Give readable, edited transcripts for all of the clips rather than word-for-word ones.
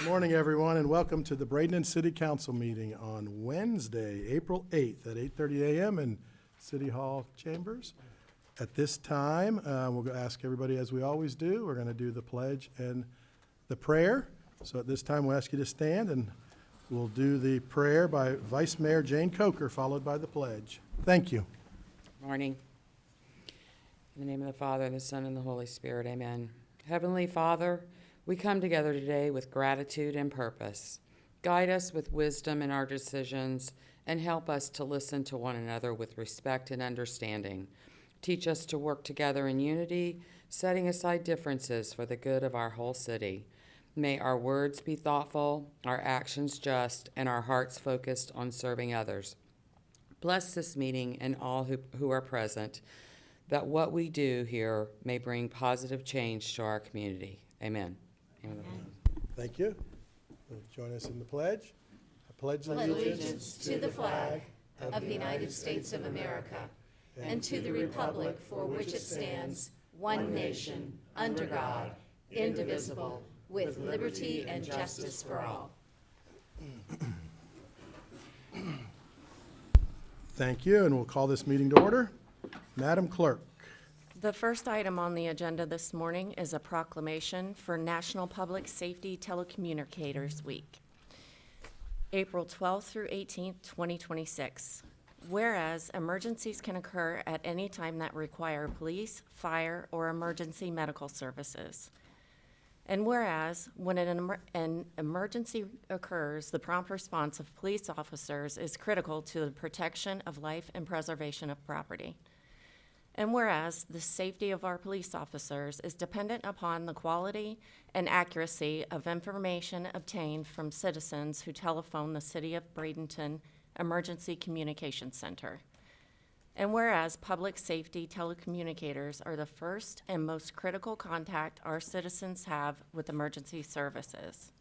Good morning, everyone, and welcome to the Bradenton City Council meeting on Wednesday, April 8th at 8:30 a.m. in City Hall chambers. At this time, we'll ask everybody, as we always do, we're going to do the pledge and the prayer. So at this time, we'll ask you to stand, and we'll do the prayer by Vice Mayor Jane Coker, followed by the pledge. Thank you. Morning. In the name of the Father, and the Son, and the Holy Spirit, amen. Heavenly Father, we come together today with gratitude and purpose. Guide us with wisdom in our decisions and help us to listen to one another with respect and understanding. Teach us to work together in unity, setting aside differences for the good of our whole city. May our words be thoughtful, our actions just, and our hearts focused on serving others. Bless this meeting and all who are present, that what we do here may bring positive change to our community. Amen. Amen. Thank you. Join us in the pledge. I pledge allegiance to the flag of the United States of America and to the republic for which it stands, one nation, under God, indivisible, with liberty and justice for all. Thank you, and we'll call this meeting to order. Madam Clerk. The first item on the agenda this morning is a proclamation for National Public Safety Telecommunicators Week, April 12th through 18th, 2026. Whereas emergencies can occur at any time that require police, fire, or emergency medical services. And whereas when an emergency occurs, the prompt response of police officers is critical to the protection of life and preservation of property. And whereas the safety of our police officers is dependent upon the quality and accuracy of information obtained from citizens who telephone the City of Bradenton Emergency Communication Center. And whereas public safety telecommunicators are the first and most critical contact our citizens have with emergency services.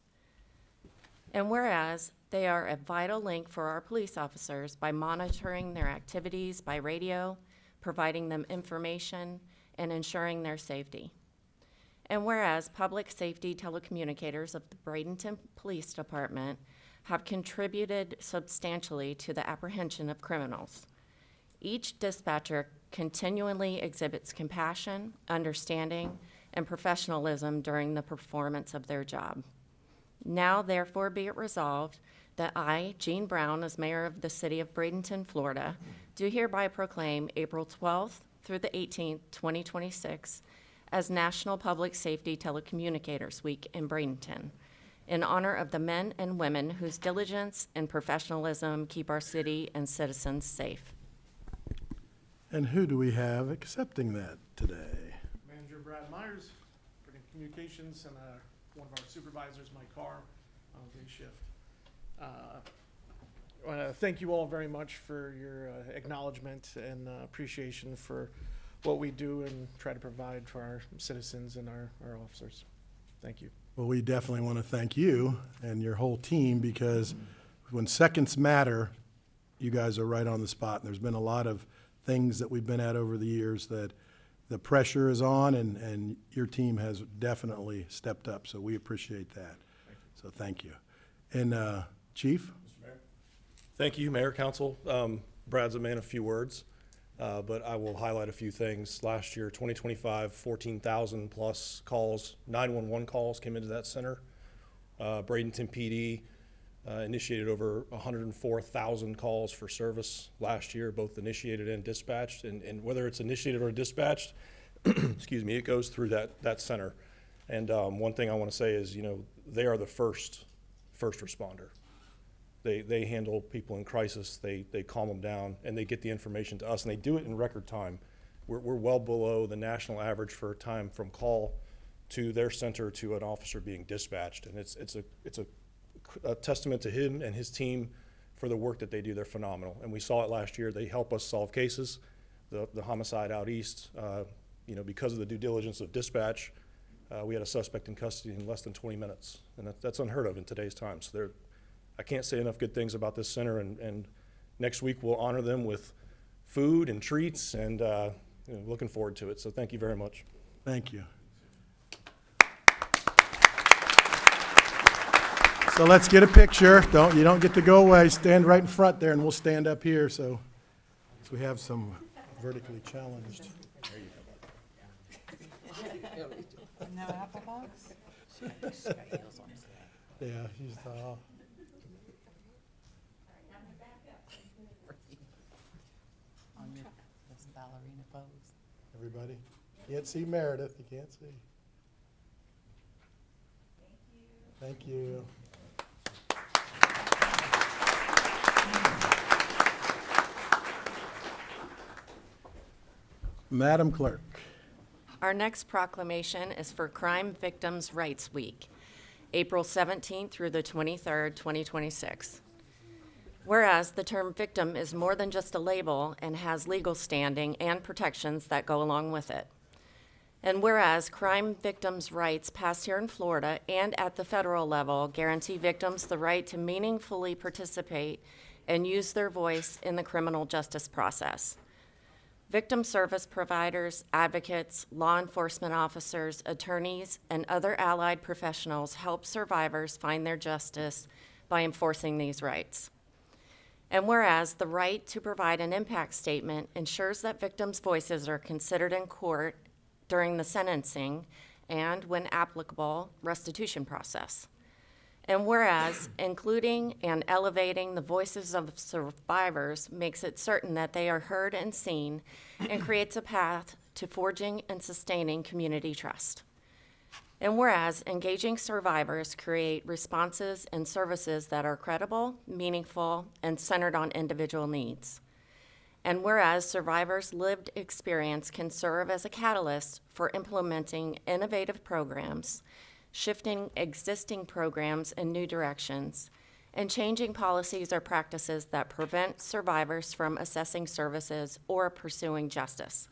And whereas they are a vital link for our police officers by monitoring their activities by radio, providing them information, and ensuring their safety. And whereas public safety telecommunicators of the Bradenton Police Department have contributed substantially to the apprehension of criminals. Each dispatcher continually exhibits compassion, understanding, and professionalism during the performance of their job. Now, therefore, be it resolved that I, Jean Brown, as mayor of the city of Bradenton, Florida, do hereby proclaim April 12th through the 18th, 2026, as National Public Safety Telecommunicators Week in Bradenton, in honor of the men and women whose diligence and professionalism keep our city and citizens safe. And who do we have accepting that today? Manager Brad Myers, Bradenton Communications, and one of our supervisors, Mike Carr, on day shift. I want to thank you all very much for your acknowledgement and appreciation for what we do and try to provide for our citizens and our officers. Thank you. Well, we definitely want to thank you and your whole team, because when seconds matter, you guys are right on the spot. And there's been a lot of things that we've been at over the years that the pressure is on, and your team has definitely stepped up. So we appreciate that. So thank you. And Chief? Mr. Mayor. Thank you, Mayor, Council. Brad's a man of few words, but I will highlight a few things. Last year, 2025, 14,000 plus calls, 911 calls came into that center. Bradenton PD initiated over 104,000 calls for service last year, both initiated and dispatched. And whether it's initiated or dispatched, excuse me, it goes through that center. And one thing I want to say is, they are the first responder. They handle people in crisis, they calm them down, and they get the information to us, and they do it in record time. We're well below the national average for time from call to their center to an officer being dispatched, and it's a testament to him and his team for the work that they do. They're phenomenal, and we saw it last year. They help us solve cases. The homicide out east, because of the due diligence of dispatch, we had a suspect in custody in less than 20 minutes, and that's unheard of in today's time. So I can't say enough good things about this center, and next week we'll honor them with food and treats, and looking forward to it. So thank you very much. Thank you. So let's get a picture. You don't get to go away. Stand right in front there, and we'll stand up here, so we have some vertically challenged. No apple box? Yeah, she's, On your this ballerina pose. everybody. Can't see Meredith, you can't see. Thank you. Madam Clerk. Our next proclamation is for Crime Victims' Rights Week, April 17th through the 23rd, 2026. Whereas the term victim is more than just a label and has legal standing and protections that go along with it. And whereas crime victims' rights passed here in Florida and at the federal level guarantee victims the right to meaningfully participate and use their voice in the criminal justice process. Victim service providers, advocates, law enforcement officers, attorneys, and other allied professionals help survivors find their justice by enforcing these rights. And whereas the right to provide an impact statement ensures that victims' voices are considered in court during the sentencing and, when applicable, restitution process. And whereas including and elevating the voices of survivors makes it certain that they are heard and seen and creates a path to forging and sustaining community trust. And whereas engaging survivors create responses and services that are credible, meaningful, and centered on individual needs. And whereas survivors' lived experience can serve as a catalyst for implementing innovative programs, shifting existing programs in new directions, and changing policies or practices that prevent survivors from accessing services or pursuing justice.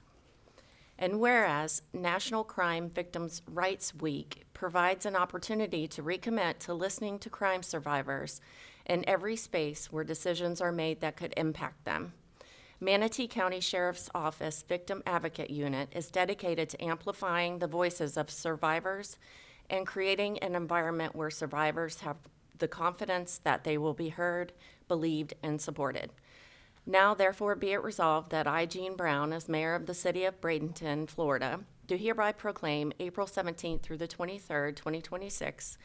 And whereas National Crime Victims' Rights Week provides an opportunity to recommit to listening to crime survivors in every space where decisions are made that could impact them. Manatee County Sheriff's Office Victim Advocate Unit is dedicated to amplifying the voices of survivors and creating an environment where survivors have the confidence that they will be heard, believed, and supported. Now, therefore, be it resolved that I, Jean Brown, as mayor of the city of Bradenton, Florida, do hereby proclaim April 17th through the 23rd, 2026,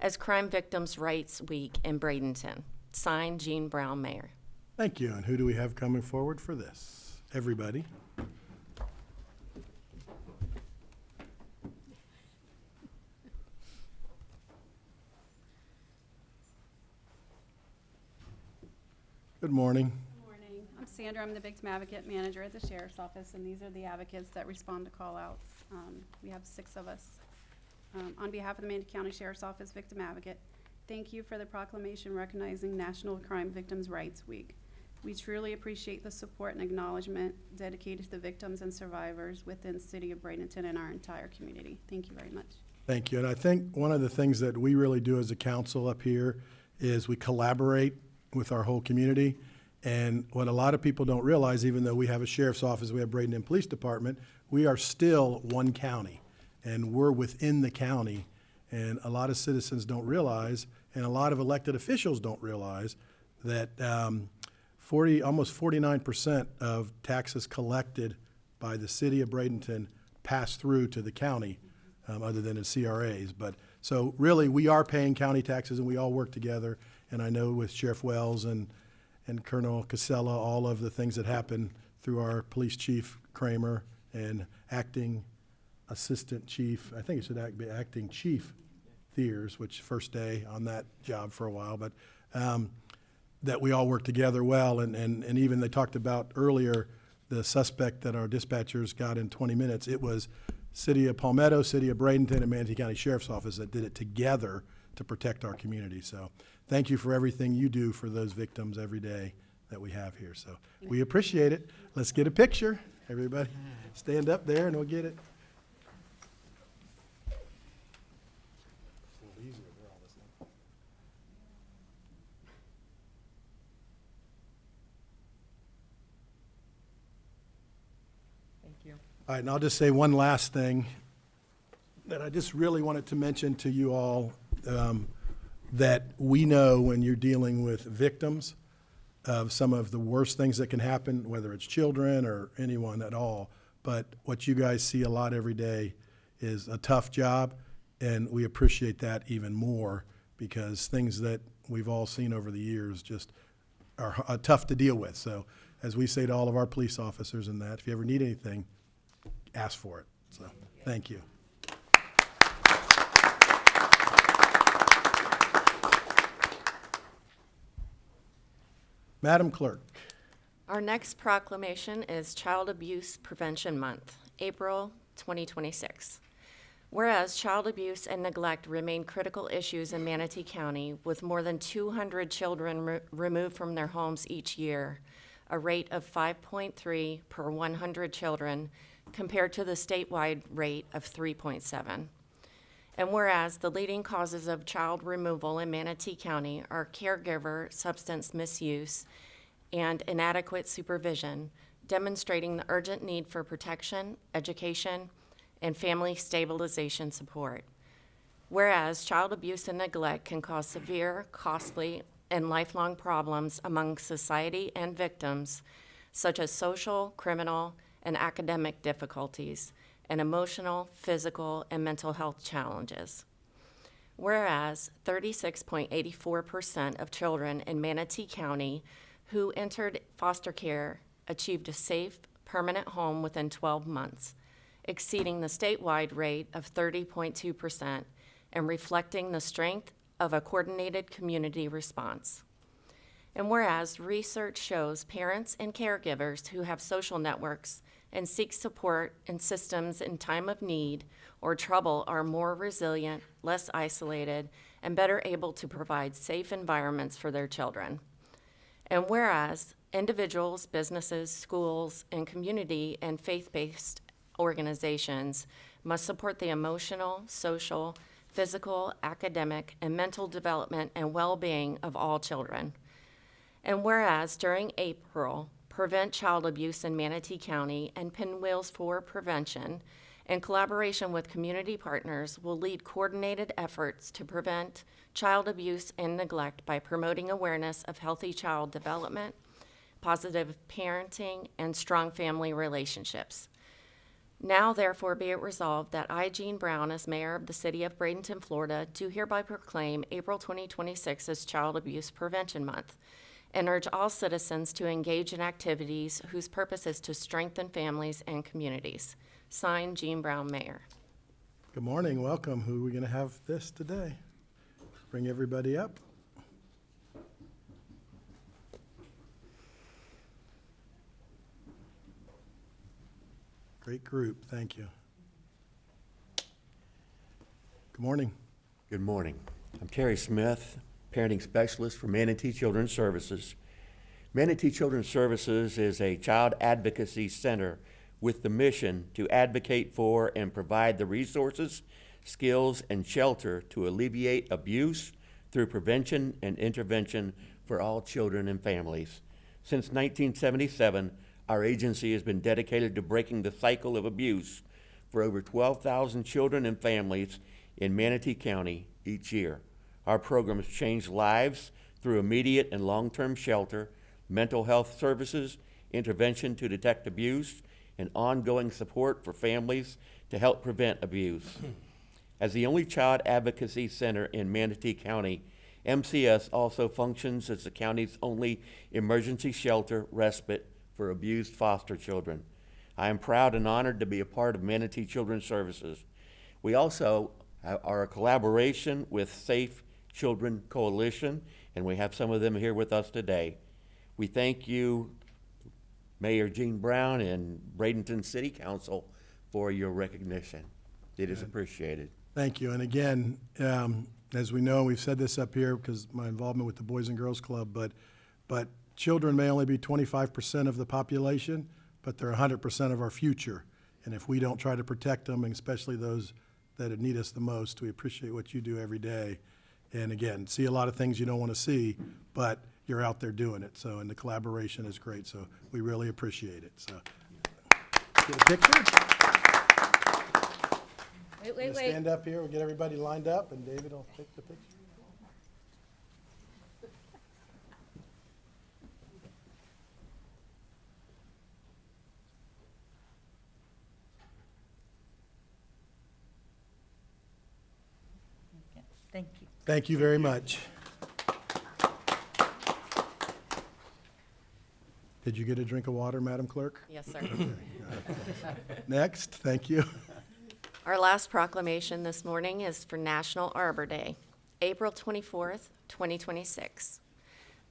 as Crime Victims' Rights Week in Bradenton. Signed, Jean Brown, Mayor. Thank you. And who do we have coming forward for this? Everybody. Good morning. Good morning. I'm Sandra. I'm the Victim Advocate Manager at the Sheriff's Office, and these are the advocates that respond to call-outs. We have 6 of us. On behalf of the Manatee County Sheriff's Office Victim Advocate, thank you for the proclamation recognizing National Crime Victims' Rights Week. We truly appreciate the support and acknowledgement dedicated to the victims and survivors within the city of Bradenton and our entire community. Thank you very much. Thank you. And I think one of the things that we really do as a council up here is we collaborate with our whole community. And what a lot of people don't realize, even though we have a sheriff's office, we have Bradenton Police Department, we are still one county, and we're within the county. And a lot of citizens don't realize, and a lot of elected officials don't realize, that almost 49% of taxes collected by the city of Bradenton pass through to the county, other than in CRAs. But so really, we are paying county taxes, and we all work together. And I know with Sheriff Wells and Colonel Casella, all of the things that happen through our police chief Kramer and acting assistant chief, I think it should be acting chief Thiers, which first day on that job for a while, but that we all work together well. And even they talked about earlier the suspect that our dispatchers got in 20 minutes. It was City of Palmetto, City of Bradenton, and Manatee County Sheriff's Office that did it together to protect our community. So thank you for everything you do for those victims every day that we have here. So we appreciate it. Let's get a picture. Everybody stand up there and we'll get it. Thank you. All right, and I'll just say one last thing that I just really wanted to mention to you all. that we know when you're dealing with victims of some of the worst things that can happen, whether it's children or anyone at all. But what you guys see a lot every day is a tough job, and we appreciate that even more because things that we've all seen over the years just are tough to deal with. So as we say to all of our police officers and that, if you ever need anything, ask for it. So thank you. Madam Clerk. Our next proclamation is Child Abuse Prevention Month, April 2026. Whereas child abuse and neglect remain critical issues in Manatee County, with more than 200 children removed from their homes each year, a rate of 5.3 per 100 children, compared to the statewide rate of 3.7. And whereas the leading causes of child removal in Manatee County are caregiver substance misuse and inadequate supervision, demonstrating the urgent need for protection, education, and family stabilization support. Whereas child abuse and neglect can cause severe, costly, and lifelong problems among society and victims, such as social, criminal, and academic difficulties, and emotional, physical, and mental health challenges. Whereas 36.84% of children in Manatee County who entered foster care achieved a safe, permanent home within 12 months, exceeding the statewide rate of 30.2% and reflecting the strength of a coordinated community response. And whereas research shows parents and caregivers who have social networks and seek support and systems in time of need or trouble are more resilient, less isolated, and better able to provide safe environments for their children. And whereas individuals, businesses, schools, and community and faith-based organizations must support the emotional, social, physical, academic, and mental development and well-being of all children. And whereas during April, Prevent Child Abuse in Manatee County and Pinwheels for Prevention, in collaboration with community partners, will lead coordinated efforts to prevent child abuse and neglect by promoting awareness of healthy child development, positive parenting, and strong family relationships. Now, therefore, be it resolved that I, Jean Brown, as mayor of the city of Bradenton, Florida, do hereby proclaim April 2026 as Child Abuse Prevention Month, and urge all citizens to engage in activities whose purpose is to strengthen families and communities. Signed, Jean Brown, Mayor. Good morning, welcome. Who are we going to have this today? Bring everybody up. Great group, thank you. Good morning. Good morning. I'm Terry Smith, Parenting Specialist for Manatee Children's Services. Manatee Children's Services is a child advocacy center with the mission to advocate for and provide the resources, skills, and shelter to alleviate abuse through prevention and intervention for all children and families. Since 1977, our agency has been dedicated to breaking the cycle of abuse for over 12,000 children and families in Manatee County each year. Our programs change lives through immediate and long-term shelter, mental health services, intervention to detect abuse, and ongoing support for families to help prevent abuse. As the only child advocacy center in Manatee County, MCS also functions as the county's only emergency shelter respite for abused foster children. I am proud and honored to be a part of Manatee Children's Services. We also are a collaboration with Safe Children Coalition, and we have some of them here with us today. We thank you, Mayor Jean Brown and Bradenton City Council, for your recognition. It is appreciated. Thank you. And again, as we know, we've said this up here because my involvement with the Boys and Girls Club, but children may only be 25% of the population, but they're 100% of our future. And if we don't try to protect them, and especially those that need us the most, we appreciate what you do every day. And again, see a lot of things you don't want to see, but you're out there doing it. So, and the collaboration is great. So we really appreciate it. So, get a picture? Wait. Stand up here. We'll get everybody lined up, and David will take the picture. Thank you. Thank you very much. Did you get a drink of water, Madam Clerk? Yes, sir. Next, thank you. Our last proclamation this morning is for National Arbor Day, April 24th, 2026.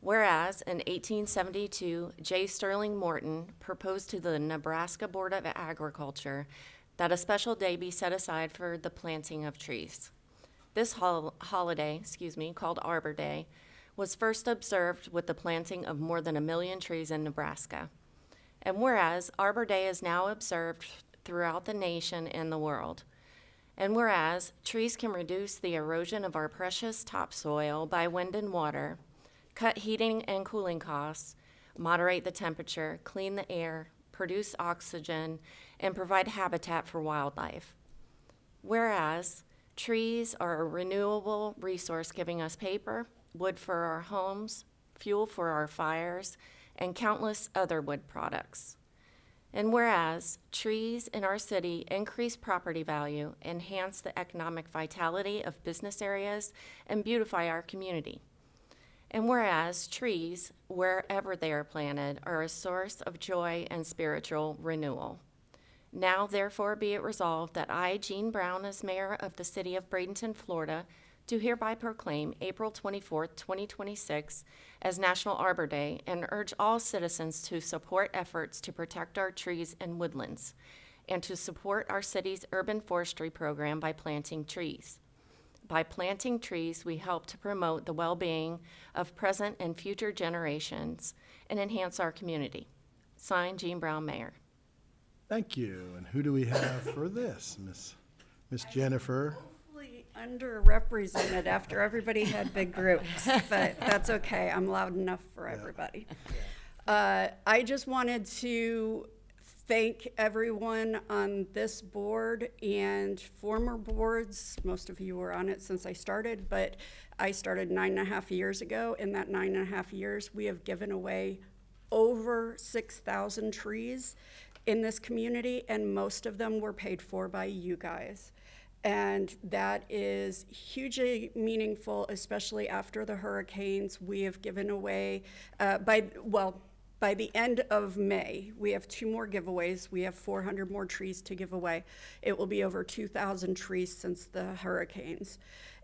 Whereas in 1872, J. Sterling Morton proposed to the Nebraska Board of Agriculture that a special day be set aside for the planting of trees. This holiday, called Arbor Day, was first observed with the planting of more than 1 million trees in Nebraska. And whereas Arbor Day is now observed throughout the nation and the world. And whereas trees can reduce the erosion of our precious topsoil by wind and water, cut heating and cooling costs, moderate the temperature, clean the air, produce oxygen, and provide habitat for wildlife. Whereas trees are a renewable resource giving us paper, wood for our homes, fuel for our fires, and countless other wood products. And whereas trees in our city increase property value, enhance the economic vitality of business areas, and beautify our community. And whereas trees, wherever they are planted, are a source of joy and spiritual renewal. Now, therefore, be it resolved that I, Jean Brown, as mayor of the city of Bradenton, Florida, do hereby proclaim April 24th, 2026 as National Arbor Day and urge all citizens to support efforts to protect our trees and woodlands and to support our city's urban forestry program by planting trees. By planting trees, we help to promote the well-being of present and future generations and enhance our community. Signed, Jean Brown, Mayor. Thank you. And who do we have for this? Miss Jennifer? Hopefully underrepresented after everybody had big groups, but that's okay. I'm loud enough for everybody. I just wanted to thank everyone on this board and former boards. Most of you were on it since I started, but I started 9.5 years ago. In that 9.5 years, we have given away over 6,000 trees in this community, and most of them were paid for by you guys. And that is hugely meaningful, especially after the hurricanes. We have given away, by the end of May, we have 2 more giveaways. We have 400 more trees to give away. It will be over 2,000 trees since the hurricanes.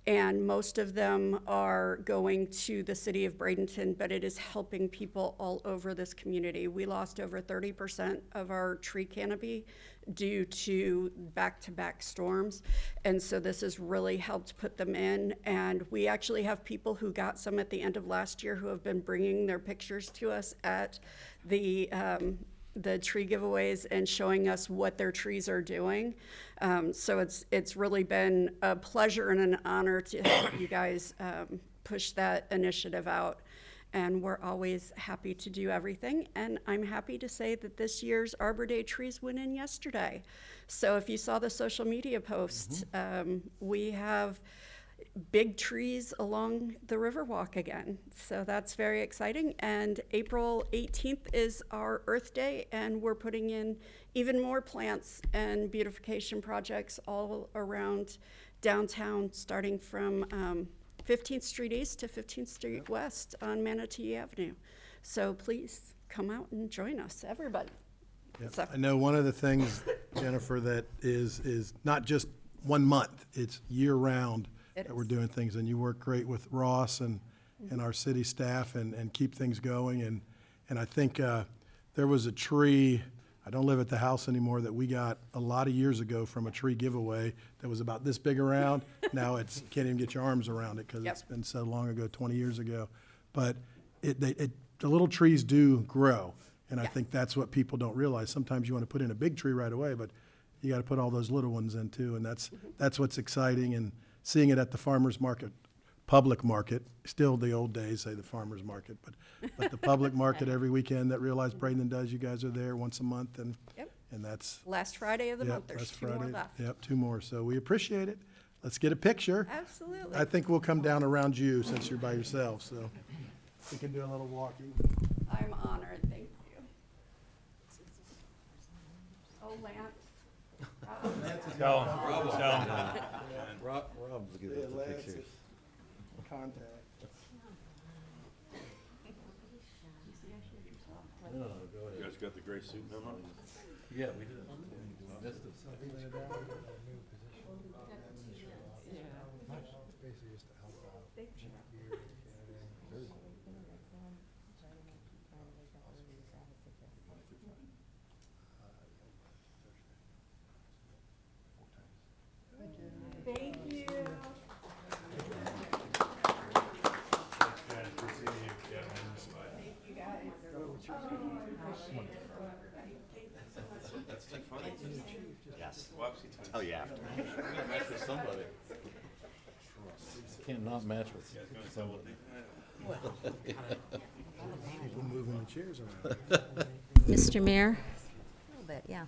And most of them are going to the city of Bradenton, but it is helping people all over this community. We lost over 30% of our tree canopy due to back-to-back storms. And so this has really helped put them in. And we actually have people who got some at the end of last year who have been bringing their pictures to us at the tree giveaways and showing us what their trees are doing. So it's really been a pleasure and an honor to help you guys push that initiative out. And we're always happy to do everything. And I'm happy to say that this year's Arbor Day trees went in yesterday. So if you saw the social media post, we have big trees along the Riverwalk again. So that's very exciting. And April 18th is our Earth Day, and we're putting in even more plants and beautification projects all around downtown, starting from 15th Street East to 15th Street West on Manatee Avenue. So please come out and join us, everybody. Yep. So- I know one of the things, Jennifer, that is not just 1 month, it's year-round It that we're is. doing things, and you work great with Ross and our city staff and keep things going. And I think there was a tree, I don't live at the house anymore, that we got a lot of years ago from a tree giveaway that was about this big around. Now it's, can't even get your arms around it because Yep. it's been so long ago, 20 years ago. But the little trees do grow, and I Yes. think that's what people don't realize. Sometimes you want to put in a big tree right away, but you got to put all those little ones in too, and that's what's exciting. And seeing it at the farmer's market, public market, still the old days, say the farmer's market, but the public market every weekend that Realize Bradenton does, you guys are there once a month, and Yep. and that's, Last Friday of the yep, month, there's that's 2 more Friday. left. Yep, 2 more, so we appreciate it. Let's get a picture. Absolutely. I think we'll come down around you since you're by yourself, so we can do a little walking. I'm honored, thank you. Oh, Lance. Rob's Yeah, Lance contact. You guys got the gray suit number? Yeah, we did. Yes. Oh, yeah. Match with somebody. Can't not match with somebody. People moving the chairs around. Mr. Mayor? A little bit, yeah.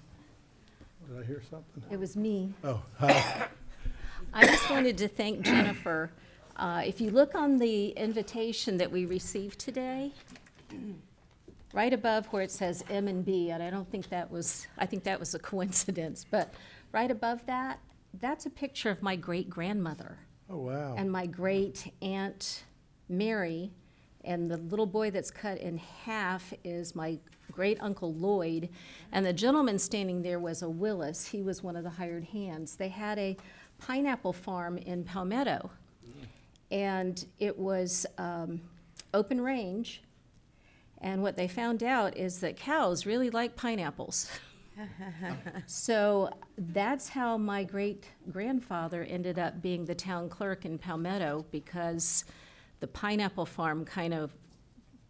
Did I hear something? It was me. Oh, hi. I just wanted to thank Jennifer. If you look on the invitation that we received today, right above where it says M and B, and I think that was a coincidence, but right above that, that's a picture of my great-grandmother Oh, wow. and my great-aunt Mary, and the little boy that's cut in half is my great-uncle Lloyd, and the gentleman standing there was a Willis. He was one of the hired hands. They had a pineapple farm in Palmetto, and it was open range, and what they found out is that cows really like pineapples. So that's how my great-grandfather ended up being the town clerk in Palmetto, because the pineapple farm kind of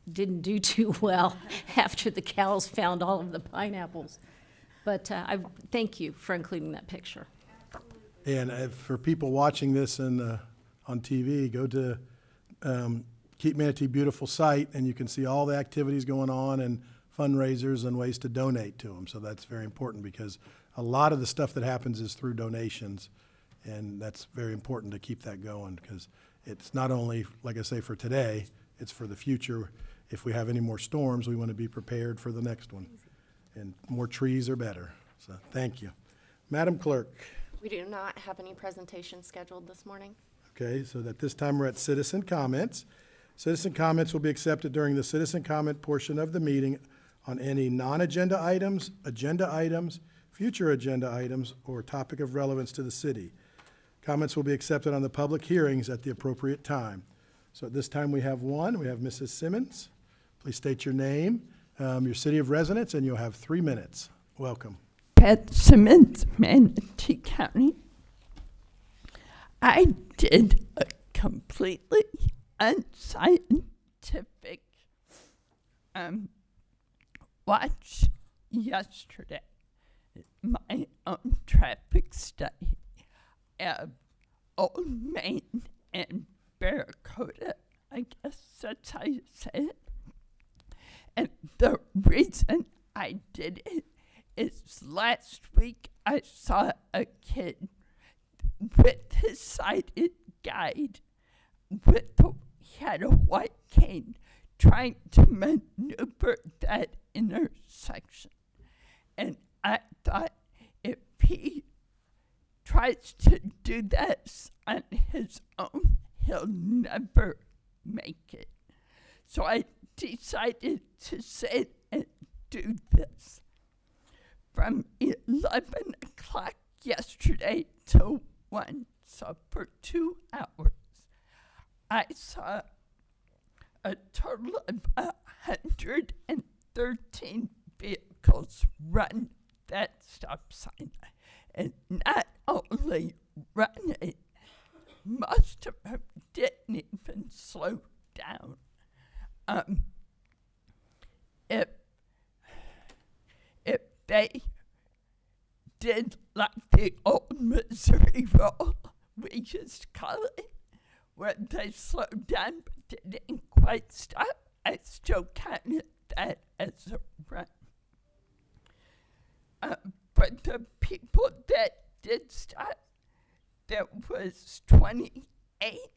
didn't do too well after the cows found all of the pineapples. But I thank you for including that picture. And for people watching this on TV, go to Keep Manatee Beautiful site, and you can see all the activities going on and fundraisers and ways to donate to them. So that's very important, because a lot of the stuff that happens is through donations, and that's very important to keep that going, because it's not only, like I say, for today, it's for the future. If we have any more storms, we want to be prepared for the next one. And more trees are better. So thank you. Madam Clerk. We do not have any presentations scheduled this morning. Okay, so at this time, we're at citizen comments. Citizen comments will be accepted during the citizen comment portion of the meeting on any non-agenda items, agenda items, future agenda items, or topic of relevance to the city. Comments will be accepted on the public hearings at the appropriate time. So at this time, we have one. We have Mrs. Simmons. Please state your name, your city of residence, and you'll have 3 minutes. Welcome. Pat Simmons, Manatee County. I did a completely unscientific watch yesterday, my own traffic study of Old Main and Barracuda, I guess that's how you say it. And the reason I did it is last week I saw a kid with his sighted guide he had a white cane trying to maneuver that intersection. And I thought, if he tries to do this on his own, he'll never make it. So I decided to sit and do this. From 11 o'clock yesterday to 1, so for 2 hours, I saw a total of 113 vehicles run that stop sign. And not only run it, most of them didn't even slow down. If they did like the old Missouri roll, we used to call it, where they slowed down but didn't quite stop, I still counted that as a run. But the people that did stop, there was 28,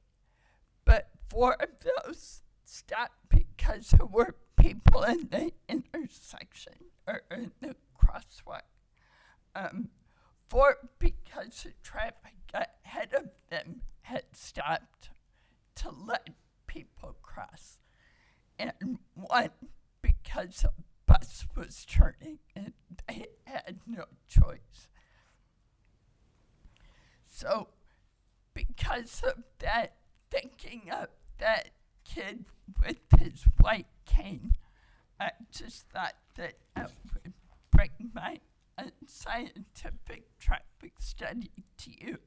but 4 of those stopped because there were people in the intersection or in the crosswalk. 4 because the traffic ahead of them had stopped to and one because a bus was turning and they had no choice. So, because of that, thinking of that kid with his white cane, I just thought that I would bring my unscientific traffic study to you.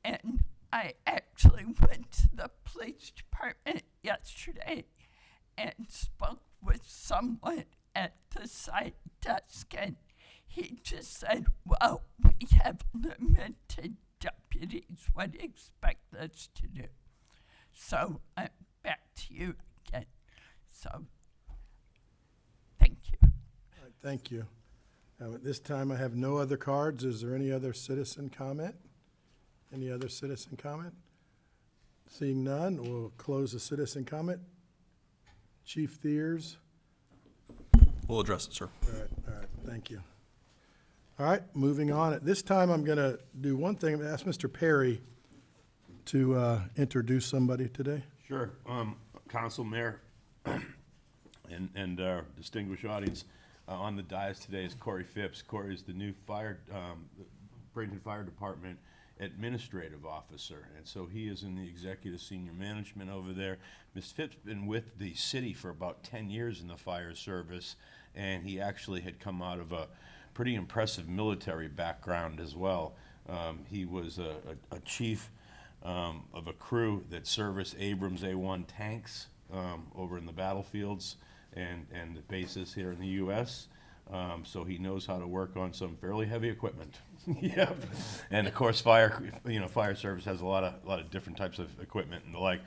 And I actually went to the police department yesterday and spoke with someone at the side desk, and he just said, well, we have limited deputies. What do you expect us to do? So I'm back to you again. So thank you. All right, thank you. At this time, I have no other cards. Is there any other citizen comment? Any other citizen comment? Seeing none, we'll close the citizen comment. Chief Thiers. We'll address it, sir. All right, thank you. All right, moving on. At this time, I'm going to do one thing. I'm going to ask Mr. Perry to introduce somebody today. Sure. Council, Mayor, and our distinguished audience, on the dais today is Corey Phipps. Corey is the new Bradenton Fire Department administrative officer, and so he is in the executive senior management over there. Ms. Phipps been with the city for about 10 years in the fire service, and he actually had come out of a pretty impressive military background as well. He was a chief of a crew that serviced Abrams A-1 tanks over in the battlefields and the bases here in the U.S., so he knows how to work on some fairly heavy equipment. Yep. And of course, fire service has a lot of different types of equipment and the like.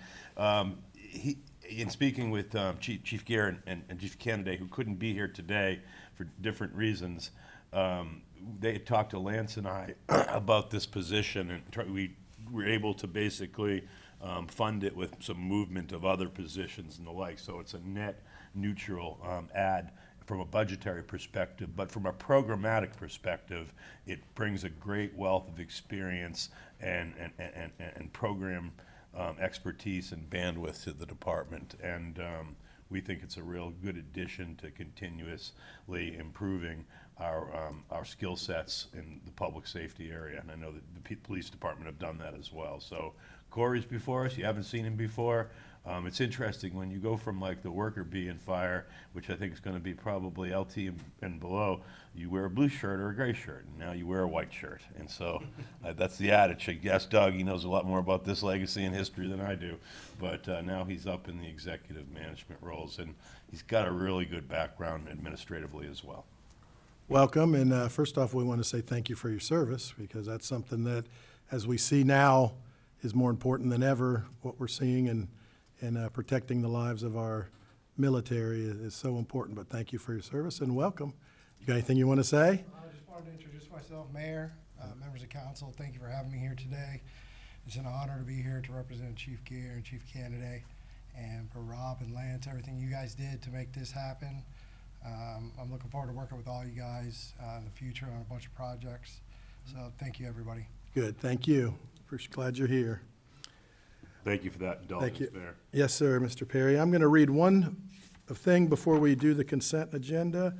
In speaking with Chief Gear and Chief Kennedy, who couldn't be here today for different reasons, they had talked to Lance and I about this position, and we were able to basically fund it with some movement of other positions and the like. So it's a net neutral add from a budgetary perspective, but from a programmatic perspective, it brings a great wealth of experience and program expertise and bandwidth to the department. And we think it's a real good addition to continuously improving our skill sets in the public safety area. And I know that the police department have done that as well. So Corey's before us. You haven't seen him before. It's interesting when you go from like the worker bee in fire, which I think is going to be probably LT and below, you wear a blue shirt or a gray shirt, and now you wear a white shirt. And so that's the adage. I guess Doug, he knows a lot more about this legacy and history than I do. But now he's up in the executive management roles, and he's got a really good background administratively as well. Welcome, and first off, we want to say thank you for your service, because that's something that, as we see now, is more important than ever. What we're seeing and protecting the lives of our military is so important. But thank you for your service, and welcome. You got anything you want to say? I just wanted to introduce myself, Mayor, members of council. Thank you for having me here today. It's an honor to be here to represent Chief Gear and Chief Kennedy, and for Rob and Lance, everything you guys did to make this happen. I'm looking forward to working with all you guys in the future on a bunch of projects. So thank you, everybody. Good, thank you. Glad you're here. Thank you for that indulgence, Thank you. Mayor. Yes, sir, Mr. Perry. I'm going to read one thing before we do the consent agenda.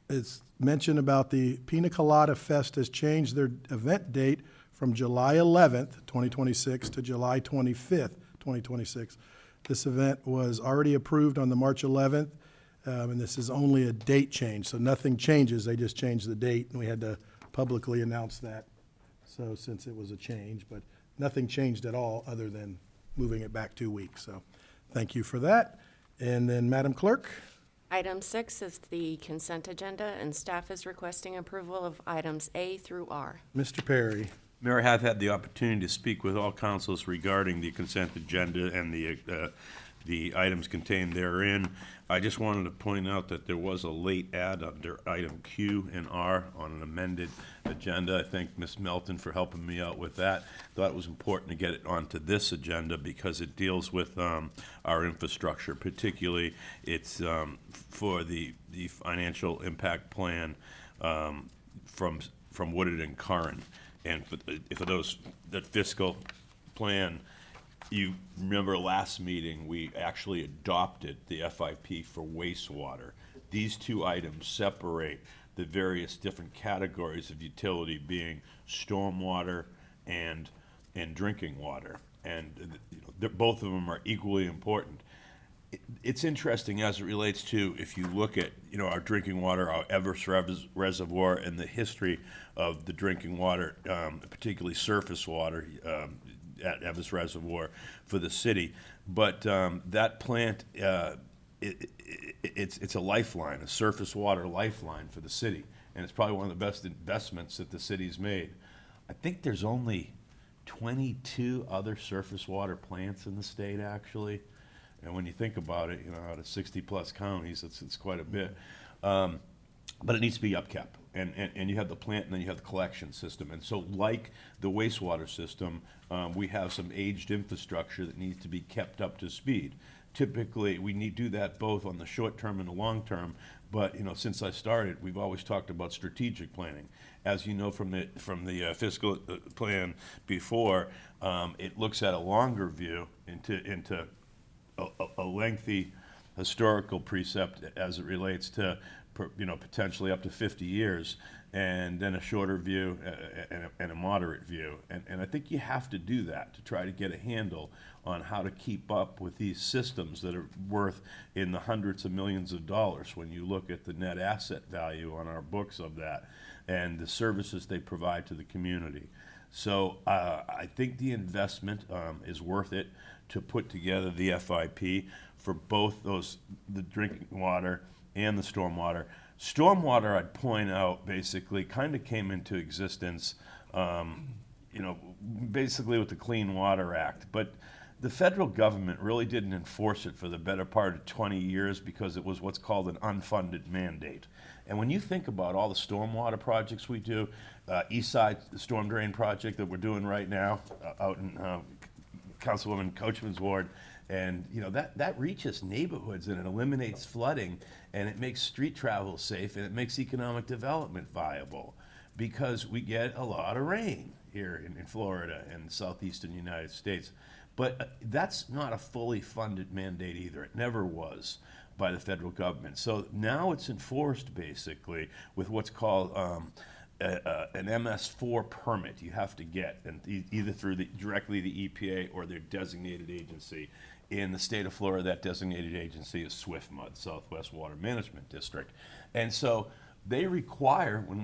It's mentioned about the Pina Colada Fest has changed their event date from July 11th, 2026 to July 25th, 2026. This event was already approved on the March 11th, and this is only a date change, so nothing changes. They just changed the date, and we had to publicly announce that. So since it was a change, but nothing changed at all other than moving it back 2 weeks. So thank you for that. And then, Madam Clerk? Item 6 is the consent agenda, and staff is requesting approval of items A through R. Mr. Perry? Mayor, I have had the opportunity to speak with all councils regarding the consent agenda and the items contained therein. I just wanted to point out that there was a late add under item Q and R on an amended agenda. I thank Ms. Melton for helping me out with that. Thought it was important to get it onto this agenda because it deals with our infrastructure, particularly it's for the financial impact plan from Woodard and Curran. And for those, that fiscal plan, you remember last meeting, we actually adopted the FIP for wastewater. These two items separate the various different categories of utility, being stormwater and drinking water. And both of them are equally important. It's interesting as it relates to, if you look at, our drinking water, our Everest Reservoir, and the history of the drinking water, particularly surface water at Everest Reservoir for the city. But that plant, it's a lifeline, a surface water lifeline for the city. And it's probably one of the best investments that the city's made. I think there's only 22 other surface water plants in the state, actually. And when you think about it, out of 60-plus counties, it's quite a bit. But it needs to be upkept. And you have the plant, and then you have the collection system. And so like the wastewater system, we have some aged infrastructure that needs to be kept up to speed. Typically, we need to do that both on the short term and the long term. But since I started, we've always talked about strategic planning. As you know from the fiscal plan before, it looks at a longer view into a lengthy historical precept as it relates to potentially up to 50 years, and then a shorter view and a moderate view. And I think you have to do that to try to get a handle on how to keep up with these systems that are worth in the hundreds of millions of dollars when you look at the net asset value on our books of that and the services they provide to the community. So I think the investment is worth it to put together the FIP for both those, the drinking water and the stormwater. Stormwater, I'd point out, basically kind of came into existence, basically with the Clean Water Act. But the federal government really didn't enforce it for the better part of 20 years because it was what's called an unfunded mandate. And when you think about all the stormwater projects we do, East Side Storm Drain Project that we're doing right now out in Councilwoman Coachman's ward, and that reaches neighborhoods and it eliminates flooding and it makes street travel safe and it makes economic development viable because we get a lot of rain here in Florida and the southeastern United States. But that's not a fully funded mandate either. It never was by the federal government. So now it's enforced basically with what's called an MS4 permit you have to get, and either through directly the EPA or their designated agency. In the state of Florida, that designated agency is SWIFMUD, Southwest Water Management District. And so they require, when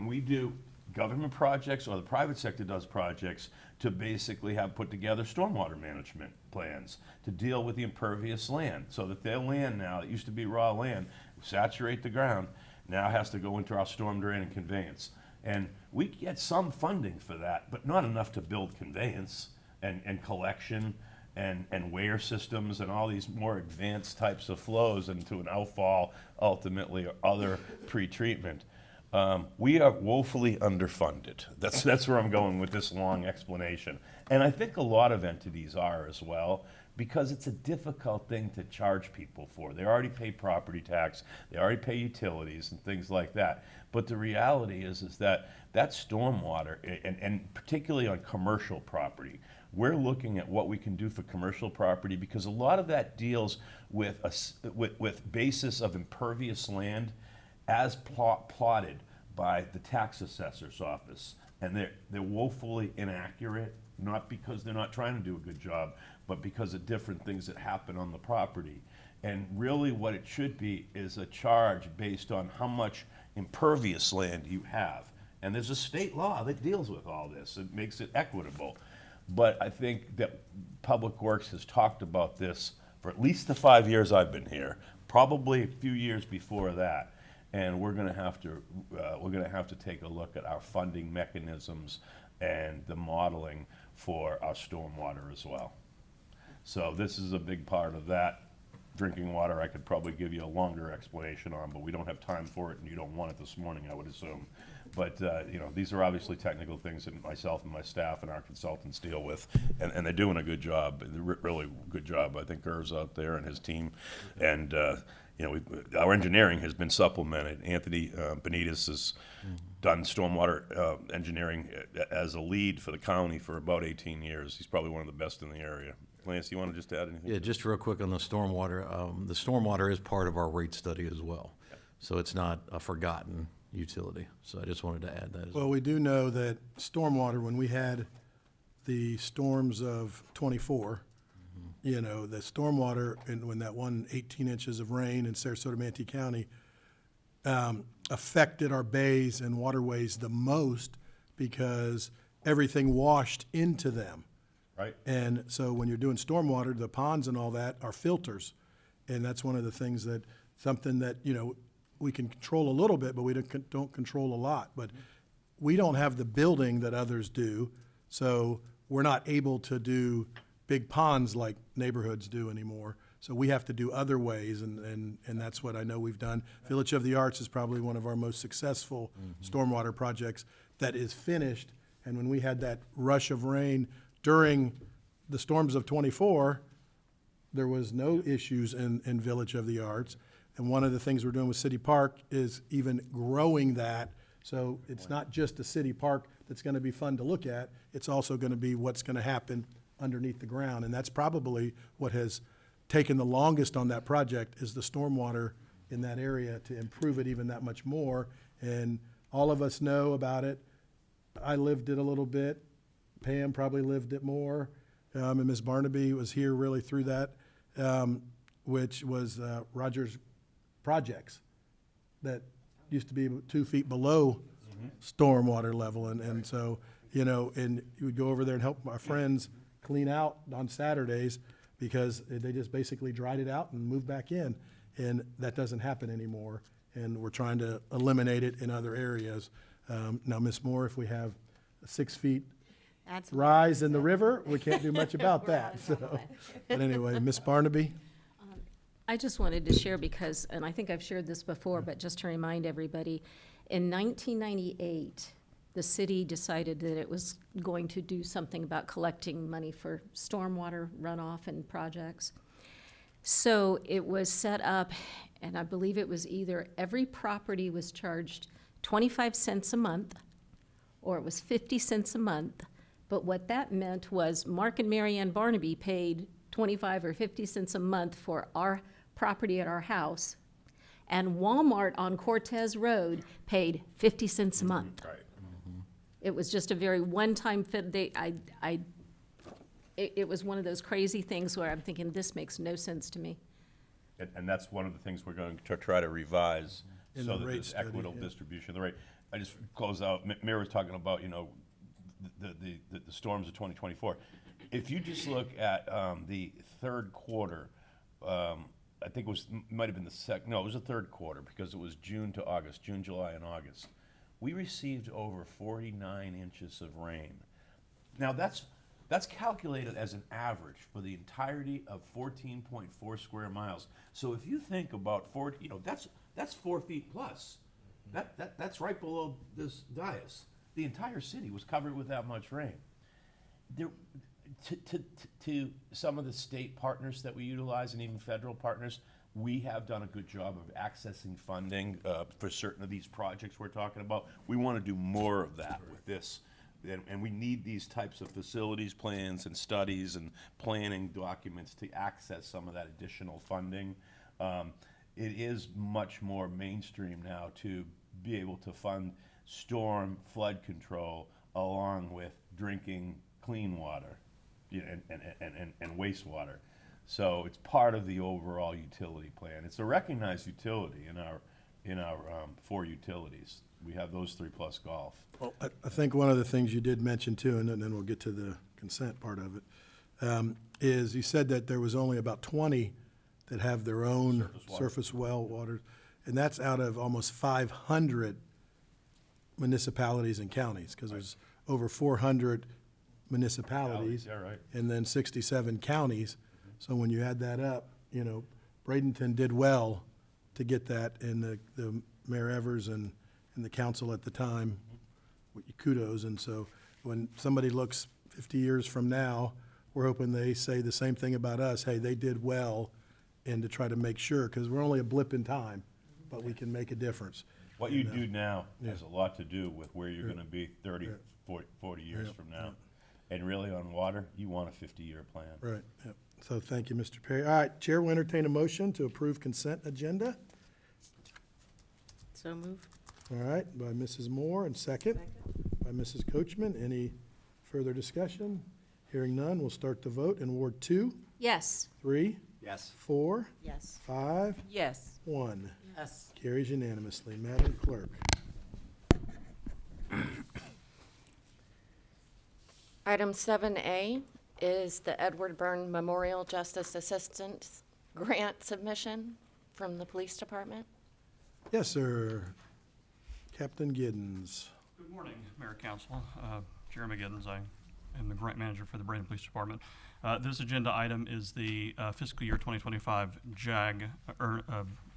we do government projects or the private sector does projects, to basically have put together stormwater management plans to deal with the impervious land, so that their land now, it used to be raw land, saturate the ground, now has to go into our storm drain and conveyance. And we get some funding for that, but not enough to build conveyance and collection and wear systems and all these more advanced types of flows into an outfall ultimately or other pre-treatment. We are woefully underfunded. That's where I'm going with this long explanation. And I think a lot of entities are as well, because it's a difficult thing to charge people for. They already pay property tax, they already pay utilities and things like that. But the reality is that stormwater, and particularly on commercial property, we're looking at what we can do for commercial property, because a lot of that deals with basis of impervious land as plotted by the tax assessor's office. And they're woefully inaccurate, not because they're not trying to do a good job, but because of different things that happen on the property. And really what it should be is a charge based on how much impervious land you have. And there's a state law that deals with all this. It makes it equitable. But I think that Public Works has talked about this for at least the 5 years I've been here, probably a few years before that. And we're going to have to take a look at our funding mechanisms and the modeling for our stormwater as well. So this is a big part of that. Drinking water, I could probably give you a longer explanation on, but we don't have time for it, and you don't want it this morning, I would assume. But these are obviously technical things that myself and my staff and our consultants deal with, and they're doing a good job, really good job. I think Irv's out there and his team, and you know, our engineering has been supplemented. Anthony Benitez has done stormwater engineering as a lead for the county for about 18 years. He's probably one of the best in the area. Lance, you want to just add anything? Yeah, just real quick on the stormwater. The stormwater is part of our rate study as well. So it's not a forgotten utility. So I just wanted to add that as well. Well, we do know that stormwater, when we had the storms of '24, you know, the stormwater, and when that 18 inches of rain in Sarasota, Manatee County, affected our bays and waterways the most because everything washed into them. Right. And so when you're doing stormwater, the ponds and all that are filters. And that's one of the things that, something that, you know, we can control a little bit, but we don't control a lot. But we don't have the building that others do, so we're not able to do big ponds like neighborhoods do anymore. So we have to do other ways, and that's what I know we've done. Village of the Arts is probably one of our most successful stormwater projects that is finished. And when we had that rush of rain during the storms of '24, there was no issues in Village of the Arts. And one of the things we're doing with City Park is even growing that. So it's not just a city park that's gonna be fun to look at, it's also gonna be what's gonna happen underneath the ground. And that's probably what has taken the longest on that project, is the stormwater in that area, to improve it even that much more. And all of us know about it. I lived it a little bit. Pam probably lived it more. And Ms. Barnaby was here really through that, which was Roger's projects that used to be 2 feet below stormwater level. And so, you know, and you would go over there and help my friends clean out on Saturdays because they just basically dried it out and moved back in. And that doesn't happen anymore. And we're trying to eliminate it in other areas. Now, Ms. Moore, if we have a 6 feet rise in the river, we can't do much about that. So, but anyway, Ms. Barnaby? I just wanted to share because, and I think I've shared this before, but just to remind everybody, in 1998, the city decided that it was going to do something about collecting money for stormwater runoff and projects. So it was set up, and I believe it was either every property was charged 25 cents a month, or it was 50 cents a month. But what that meant was Mark and Mary Ann Barnaby paid 25 or 50 cents a month for our property at our house, and Walmart on Cortez Road paid 50 cents a month. Right. It was just a very one-time fit. It was one of those crazy things where I'm thinking, this makes no sense to me. And that's one of the things we're going to try to revise, In so the that rate there's study, equitable yeah. distribution of the rate. I just close out, Mayor was talking about, you know, the storms of 2024. If you just look at the third quarter, I think it was, might have been it was the third quarter, because it was June to August, June, July, and August. We received over 49 inches of rain. Now, that's calculated as an average for the entirety of 14.4 square miles. So if you think about that's 4 feet plus. That's right below this dais. The entire city was covered with that much rain. To some of the state partners that we utilize, and even federal partners, we have done a good job of accessing funding for certain of these projects we're talking about. We want to do more of that with this. And we need these types of facilities plans and studies and planning documents to access some of that additional funding. It is much more mainstream now to be able to fund storm flood control along with drinking clean water, and wastewater. So it's part of the overall utility plan. It's a recognized utility in our 4 utilities. We have those 3 plus golf. Well, I think one of the things you did mention too, and then we'll get to the consent part of it, is you said that there was only about 20 that have their own surface well water, and that's out of almost 500 municipalities and counties, because there's over 400 municipalities. Yeah, right. And then 67 counties. So when you add that up, you know, Bradenton did well to get that, and the Mayor Evers and the council at the time, kudos. And so when somebody looks 50 years from now, we're hoping they say the same thing about us. Hey, they did well and to try to make sure, because we're only a blip in time, but we can make a difference. What you And, do now yeah. has a lot to do with where you're Yeah. gonna be 30, Yeah. 40 years Yeah. from now. And really on water, you want a 50-year plan. Right, yep. So thank you, Mr. Perry. All right, Chair will entertain a motion to approve consent agenda. So move. All right, by Mrs. Moore, and second by Mrs. Coachman. Any further discussion? Hearing none, we'll start the vote in Ward 2, Yes. 3, Yes. 4, Yes. 5, Yes. 1. Yes. Carries unanimously. Madam Clerk. Item 7A is the Edward Byrne Memorial Justice Assistance Grant submission from the Police Department. Yes, sir. Captain Giddens. Good morning, Mayor, Council. Jeremy Giddens, I am the grant manager for the Bradenton Police Department. This agenda item is the fiscal year 2025 JAG,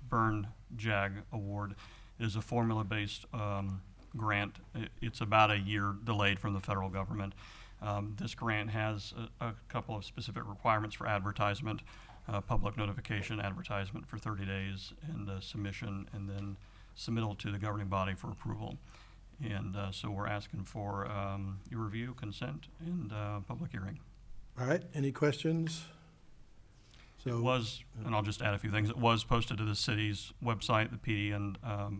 Byrne JAG Award. It is a formula-based grant. It's about a year delayed from the federal government. This grant has a couple of specific requirements for advertisement, public notification, advertisement for 30 days, and submission, and then submittal to the governing body for approval. And so we're asking for your review, consent, and public hearing. All right, any questions? It was, and I'll just add a few things, it was posted to the city's website, the PD and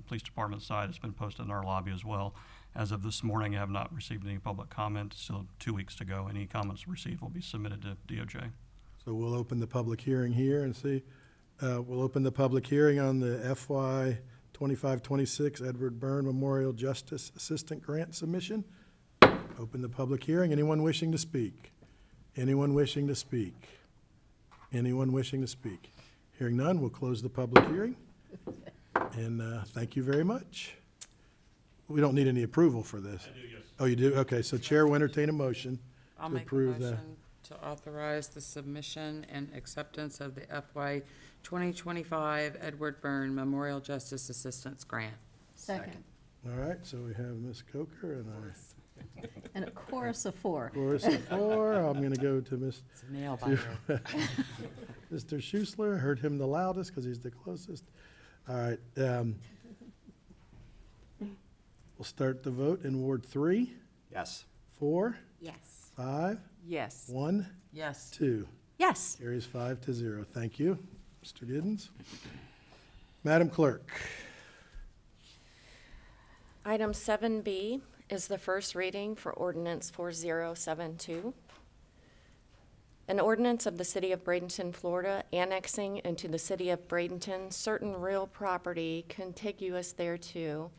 police department side. It's been posted in our lobby as well. As of this morning, I have not received any public comment. Still 2 weeks to go. Any comments received will be submitted to DOJ. So we'll open the public hearing here and see. We'll open the public hearing on the FY 25-26 Edward Byrne Memorial Justice Assistant Grant submission. Open the public hearing. Anyone wishing to speak? Anyone wishing to speak? Anyone wishing to speak? Hearing none, we'll close the public hearing. And thank you very much. We don't need any approval for this. I do, yes. Oh, you do? Okay, so Chair will entertain a motion I'll to make a approve the. motion to authorize the submission and acceptance of the FY 2025 Edward Byrne Memorial Justice Assistance Grant. Second. All right, so we have Ms. Coker and I. And a chorus of 4. Chorus of 4. I'm going to go to It's a nail biter. Mr. Schuessler. Heard him the loudest because he's the closest. All right. We'll start the vote in Ward 3, Yes. 4, Yes. 5, Yes. 1, Yes. 2. Yes. Carries 5-0. Thank you, Mr. Giddens. Madam Clerk. Item 7B is the first reading for ordinance 4072. An ordinance of the City of Bradenton, Florida, annexing into the City of Bradenton certain real property contiguous thereto,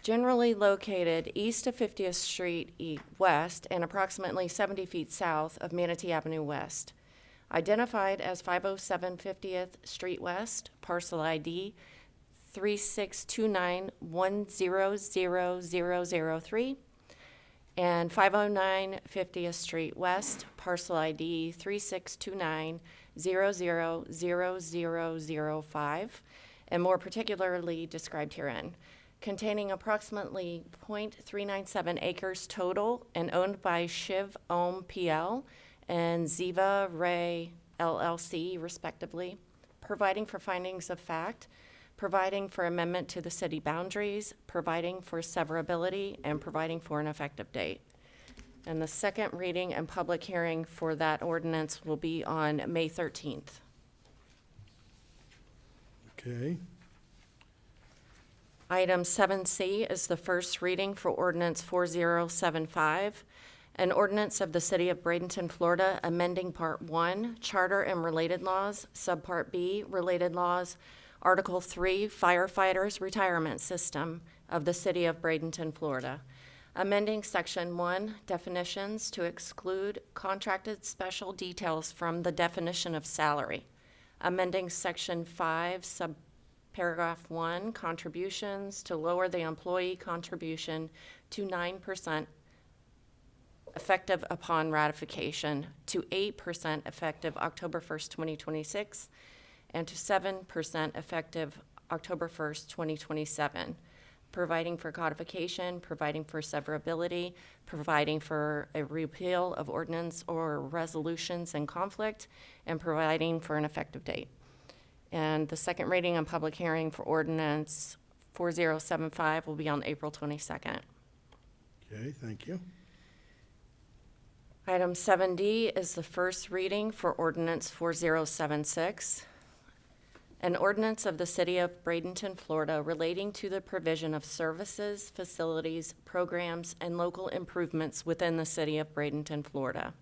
generally located east of 50th Street West and approximately 70 feet south of Manatee Avenue West, identified as 507 50th Street West, parcel ID 3629100003, and 509 50th Street West, parcel ID 3629000005, and more particularly described herein, containing approximately .397 acres total and owned by Shiv Om PL and Ziva Ray LLC respectively, providing for findings of fact, providing for amendment to the city boundaries, providing for severability, and providing for an effective date. And the second reading and public hearing for that ordinance will be on May 13th. Okay. Item 7C is the first reading for ordinance 4075, an ordinance of the City of Bradenton, Florida, amending Part 1, Charter and Related Laws, Subpart B, Related Laws, Article 3, Firefighters Retirement System of the City of Bradenton, Florida, amending Section 1, Definitions to exclude contracted special details from the definition of salary, amending Section 5, Subparagraph 1, Contributions to lower the employee contribution to 9% effective upon ratification, to 8% effective October 1st, 2026, and to 7% effective October 1st, 2027. providing for codification, providing for severability, providing for a repeal of ordinance or resolutions in conflict, and providing for an effective date. And the second reading and public hearing for ordinance 4075 will be on April 22nd. Okay, thank you. Item 7D is the first reading for ordinance 4076, an ordinance of the City of Bradenton, Florida, relating to the provision of services, facilities, programs, and local improvements within the City of Bradenton, Florida.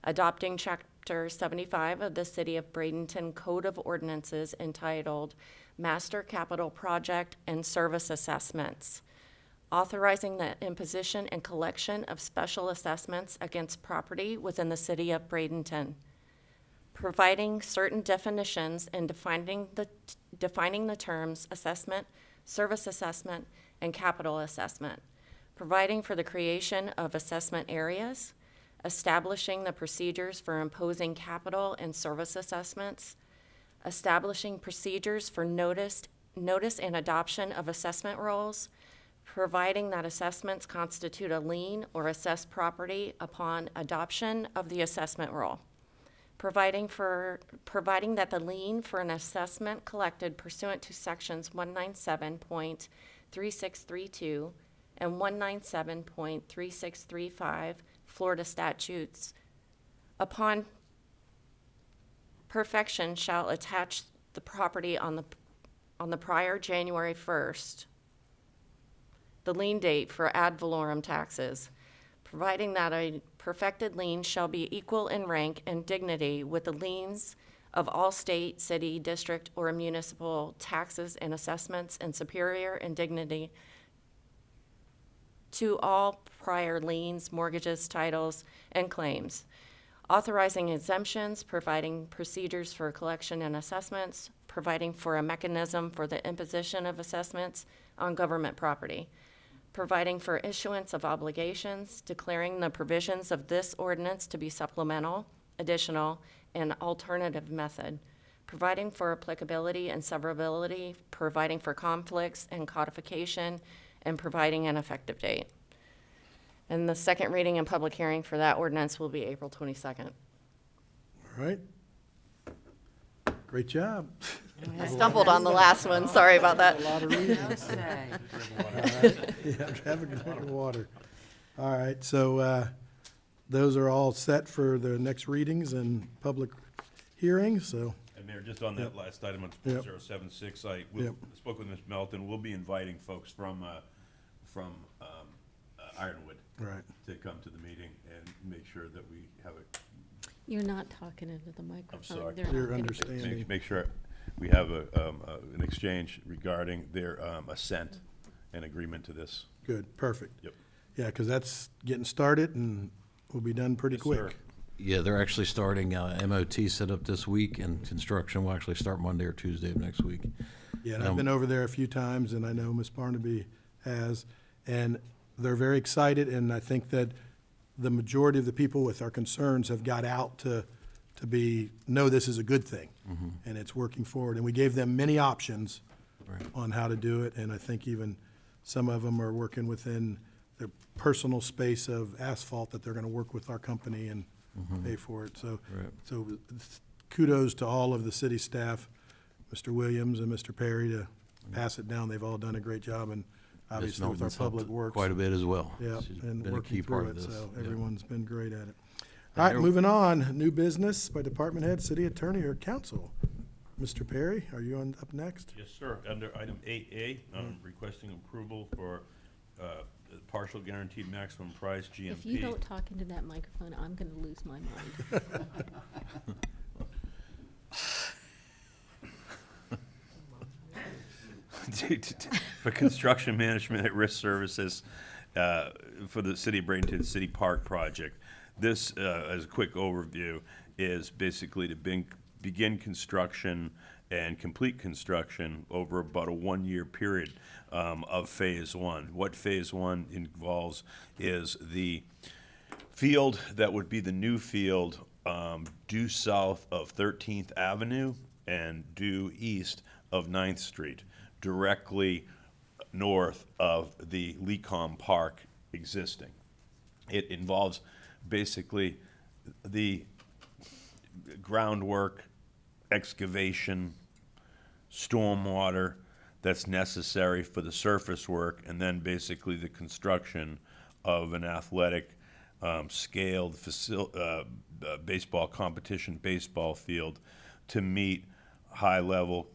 Adopting Chapter 75 of the City of Bradenton Code of Ordinances entitled Master Capital Project and Service Assessments. Authorizing the imposition and collection of special assessments against property within the City of Bradenton. Providing certain definitions and defining the terms assessment, service assessment, and capital assessment. Providing for the creation of assessment areas. Establishing the procedures for imposing capital and service assessments. Establishing procedures for notice and adoption of assessment rolls. Providing that assessments constitute a lien or assessed property upon adoption of the assessment roll. Providing that the lien for an assessment collected pursuant to sections 197.3632 and 197.3635 Florida statutes upon perfection shall attach the property on the prior January 1st, the lien date for ad valorem taxes, providing that a perfected lien shall be equal in rank and dignity with the liens of all state, city, district, or municipal taxes and assessments, and superior in dignity to all prior liens, mortgages, titles, and claims. Authorizing exemptions, providing procedures for collection and assessments, providing for a mechanism for the imposition of assessments on government property, providing for issuance of obligations, declaring the provisions of this ordinance to be supplemental, additional, and alternative method, providing for applicability and severability, providing for conflicts and codification, and providing an effective date. And the second reading and public hearing for that ordinance will be April 22nd. All right. Great job. I stumbled on the last one, sorry about that. A lot of reading. All right. Yeah, have a drink of water. All right, so those are all set for the next readings and public hearings, so. And Mayor, just on that last item on Yep. 4076, I Yep. spoke with Ms. Melton. We'll be inviting folks from Ironwood Right. to come to the meeting and make sure that we have it. You're not talking into the microphone. sorry. They're not Clear gonna- understanding. Make sure we have an exchange regarding their assent and agreement to this. Good, perfect. Yep. Yeah, because that's getting started and will be done pretty Yes, sir. quick. Yeah, they're actually starting MOT set up this week, and construction will actually start Monday or Tuesday of next week. Yeah, and I've been over there a few times, and I know Ms. Barnaby has, and they're very excited, and I think that the majority of the people with our concerns have got out to know this is a good thing, and it's working forward. And we gave them many options Right. on how to do it, and I think even some of them are working within their personal space of asphalt that they're gonna work with our company and pay for it. So, Right. so kudos to all of the city staff, Mr. Williams and Mr. Perry, to pass it down. They've all done a great job, and Ms. obviously with our Melton's helped public works. quite a bit as well. Yeah, She's and been a working key part through of it, this. so Yeah. everyone's been great at it. And All right, there- moving on, new business by department head, city attorney, or council. Mr. Perry, are you up next? Yes, sir. Under item 8A, requesting approval for partial guaranteed maximum price, GMP. If you don't talk into that microphone, I'm gonna lose my mind. For construction management at risk services for the City of Bradenton City Park project. This, as a quick overview, is basically to begin construction and complete construction over about a one-year period of Phase 1. What Phase 1 involves is the field that would be the new field due south of 13th Avenue and due east of 9th Street, directly north of the Lecom Park existing. It involves basically the groundwork, excavation, stormwater that's necessary for the surface work, and then basically the construction of an athletic scaled baseball competition baseball field to meet high-level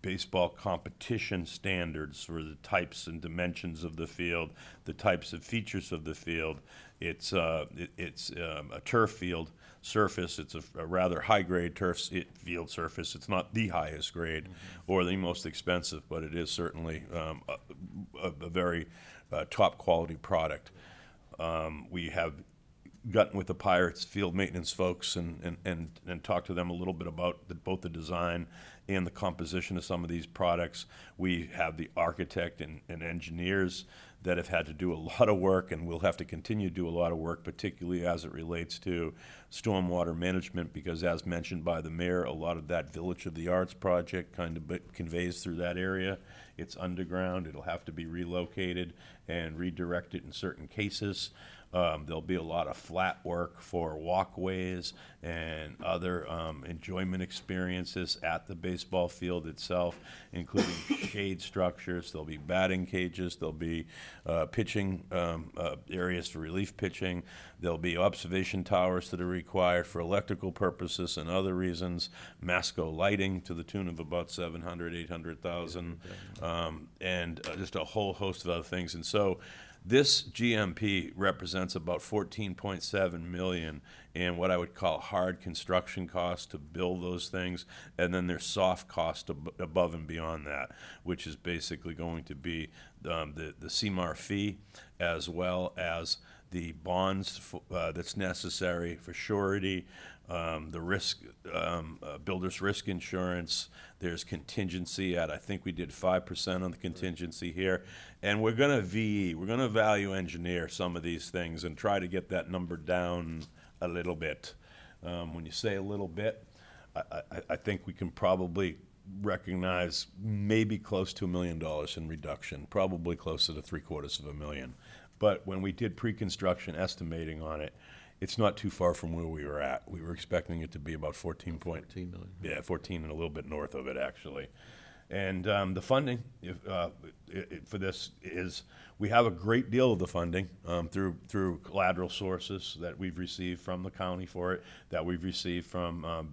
baseball competition standards for the types and dimensions of the field, the types of features of the field. It's a turf field surface. It's a rather high-grade field surface. It's not the highest grade or the most expensive, but it is certainly a very top-quality product. We have gotten with the Pirates field maintenance folks and talked to them a little bit about both the design and the composition of some of these products. We have the architect and engineers that have had to do a lot of work and will have to continue to do a lot of work, particularly as it relates to stormwater management, because as mentioned by the mayor, a lot of that Village of the Arts project kind of conveys through that area. It's underground. It'll have to be relocated and redirected in certain cases. There'll be a lot of flat work for walkways and other enjoyment experiences at the baseball field itself, including shade structures. There'll be batting cages. There'll be pitching areas for relief pitching. There'll be observation towers that are required for electrical purposes and other reasons. Masco lighting to the tune of about 700, 800,000, and just a whole host of other things. And so this GMP represents about 14.7 million in what I would call hard construction costs to build those things, and then there's soft cost above and beyond that, which is basically going to be the CMAR fee, as well as the bonds that's necessary for surety, the risk, builder's risk insurance. There's contingency at, I think we did 5% on the contingency here. And we're going to VE, we're going to value engineer some of these things and try to get that number down a little bit. When you say a little bit, I think we can probably recognize maybe close to $1 million in reduction, probably closer to $750,000. But when we did pre-construction estimating on it, it's not too far from where we were at. We were expecting it to be about 14 million. Yeah, 14 and a little bit north of it, actually. And the funding for this is, we have a great deal of the funding through collateral sources that we've received from the county for it, that we've received from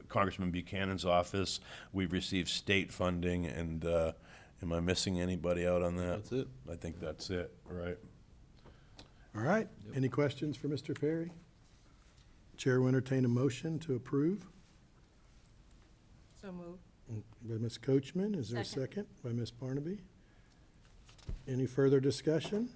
Congressman Buchanan's office. We've received state funding, and am I missing anybody out on that? That's it. I think that's it, right? All right, any questions for Mr. Perry? Chair will entertain a motion to approve. So moved. By Ms. Coachman, is there a second? By Ms. Barnaby. Any further discussion?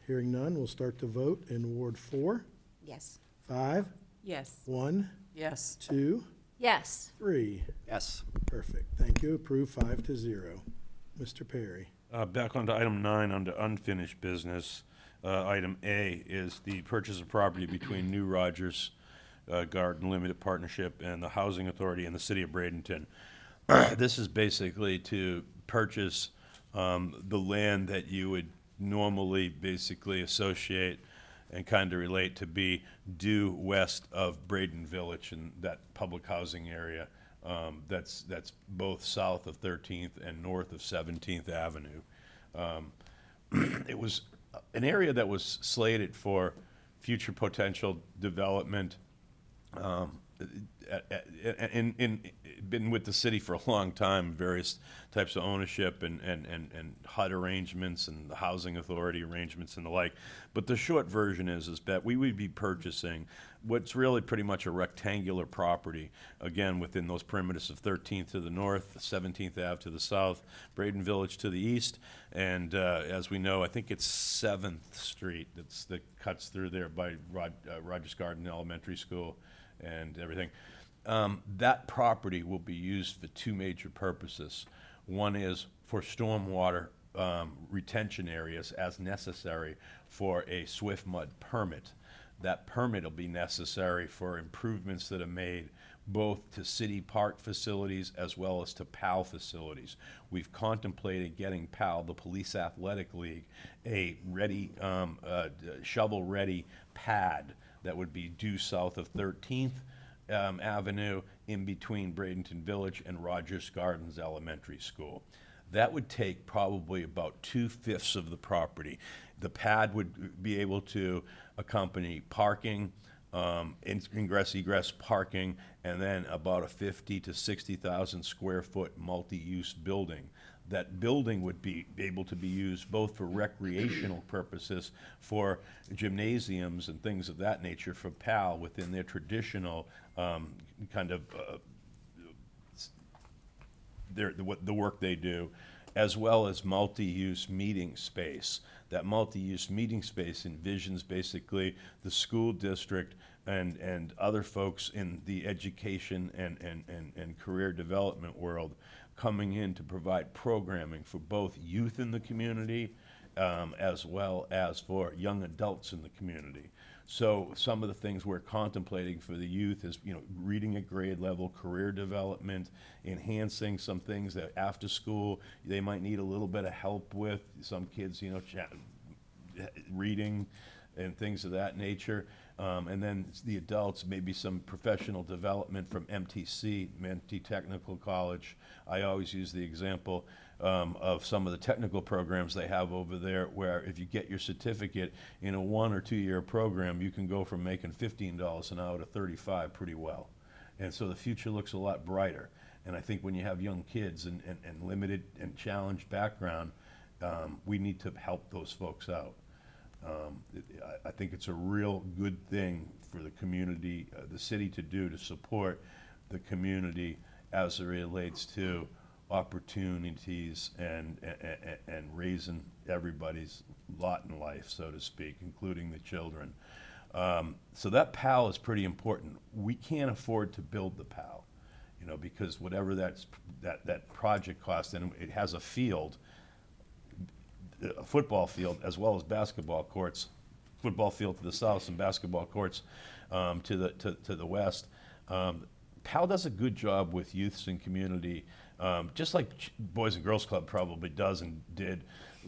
Hearing none, we'll start the vote in Ward 4. Yes. 5, Yes. 1, Yes. 2, Yes. 3. Yes. Perfect, thank you, approved 5-0. Mr. Perry. Back onto item 9, under unfinished business. Item A is the purchase of property between New Rogers Garden Limited Partnership and the Housing Authority in the city of Bradenton. This is basically to purchase the land that you would normally basically associate and kind of relate to be due west of Braden Village and that public housing area. That's both south of 13th and north of 17th Avenue. It was an area that was slated for future potential development. Been with the city for a long time, various types of ownership and HUD arrangements and the housing authority arrangements and the like. But the short version is that we would be purchasing what's really pretty much a rectangular property, again, within those perimeters of 13th to the north, 17th Ave to the south, Braden Village to the east, and as we know, I think it's 7th Street that cuts through there by Rogers Garden Elementary School and everything. That property will be used for two major purposes. One is for stormwater retention areas as necessary for a swift mud permit. That permit will be necessary for improvements that are made both to city park facilities as well as to PAL facilities. We've contemplated getting PAL, the Police Athletic League, a ready, shovel-ready pad that would be due south of 13th Avenue in between Bradenton Village and Rogers Gardens Elementary School. That would take probably about 2/5 of the property. The pad would be able to accompany parking, ingress egress parking, and then about a 50 to 60,000 square foot multi-use building. That building would be able to be used both for recreational purposes, for gymnasiums and things of that nature for PAL within their traditional kind of the work they do, as well as multi-use meeting space. That multi-use meeting space envisions basically the school district and other folks in the education and career development world coming in to provide programming for both youth in the community as well as for young adults in the community. So some of the things we're contemplating for the youth is, reading at grade level, career development, enhancing some things that after school they might need a little bit of help with. Some kids, reading and things of that nature. And then the adults, maybe some professional development from MTC, Mentee Technical College. I always use the example of some of the technical programs they have over there, where if you get your certificate in a 1 or 2 year program, you can go from making $15 an hour to $35 pretty well. And so the future looks a lot brighter. And I think when you have young kids and limited and challenged background, we need to help those folks out. I think it's a real good thing for the community, the city to do to support the community as it relates to opportunities and raising everybody's lot in life, so to speak, including the children. So that PAL is pretty important. We can't afford to build the PAL, because whatever that project costs, and it has a field, a football field as well as basketball courts, football field to the south and basketball courts to the west. PAL does a good job with youths and community, just like Boys and Girls Club probably does and did,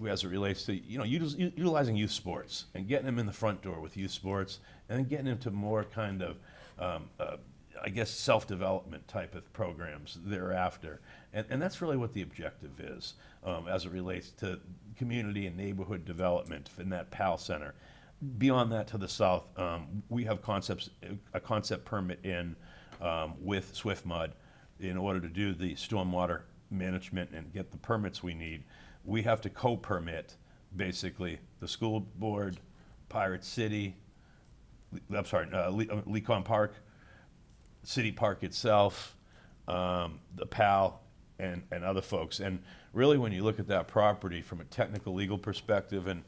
as it relates to utilizing youth sports and getting them in the front door with youth sports, and then getting them to more kind of self-development type of programs thereafter. And that's really what the objective is as it relates to community and neighborhood development in that PAL Center. Beyond that, to the south, we have a concept permit in with SwiftMud in order to do the stormwater management and get the permits we need. We have to co-permit, basically, the school board, Pirate City, Lecon Park, City Park itself, the PAL, and other folks. And really, when you look at that property from a technical legal perspective, and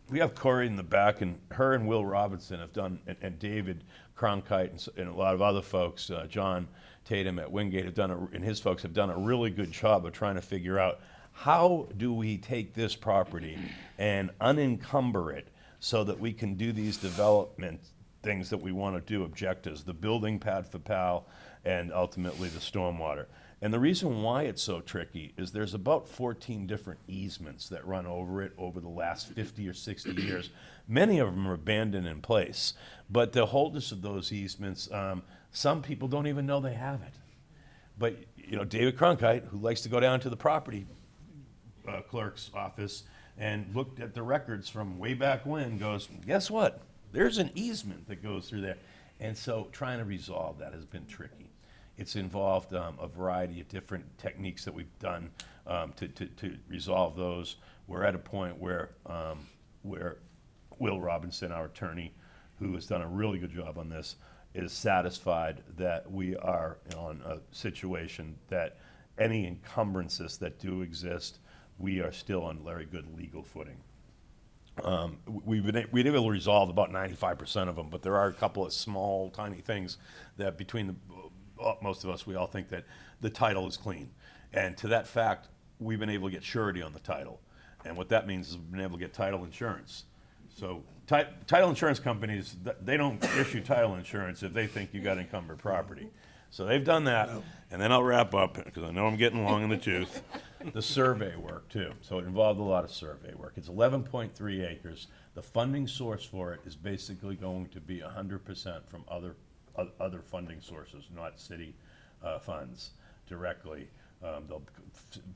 we have Corey in the back, and her and Will Robinson have done, and David Cronkite and a lot of other folks, John Tatum at Wingate and his folks have done a really good job of trying to figure out how do we take this property and unencumber it so that we can do these development things that we want to do, objectives, the building pad for PAL, and ultimately the stormwater. And the reason why it's so tricky is there's about 14 different easements that run over it over the last 50 or 60 years. Many of them are abandoned in place, but the holders of those easements, some people don't even know they have it. But David Cronkite, who likes to go down to the property clerk's office and looked at the records from way back when, goes, guess what? There's an easement that goes through there. And so trying to resolve that has been tricky. It's involved a variety of different techniques that we've done to resolve those. We're at a point where Will Robinson, our attorney, who has done a really good job on this, is satisfied that we are on a situation that any encumbrances that do exist, we are still on very good legal footing. We've been able to resolve about 95% of them, but there are a couple of small, tiny things that between most of us, we all think that the title is clean. And to that fact, we've been able to get surety on the title. And what that means is we've been able to get title insurance. So title insurance companies, they don't issue title insurance if they think you got encumbered property. So they've done that, and then I'll wrap up, because I know I'm getting long in the tooth. The survey work, too. So it involved a lot of survey work. It's 11.3 acres. The funding source for it is basically going to be 100% from other funding sources, not city funds directly.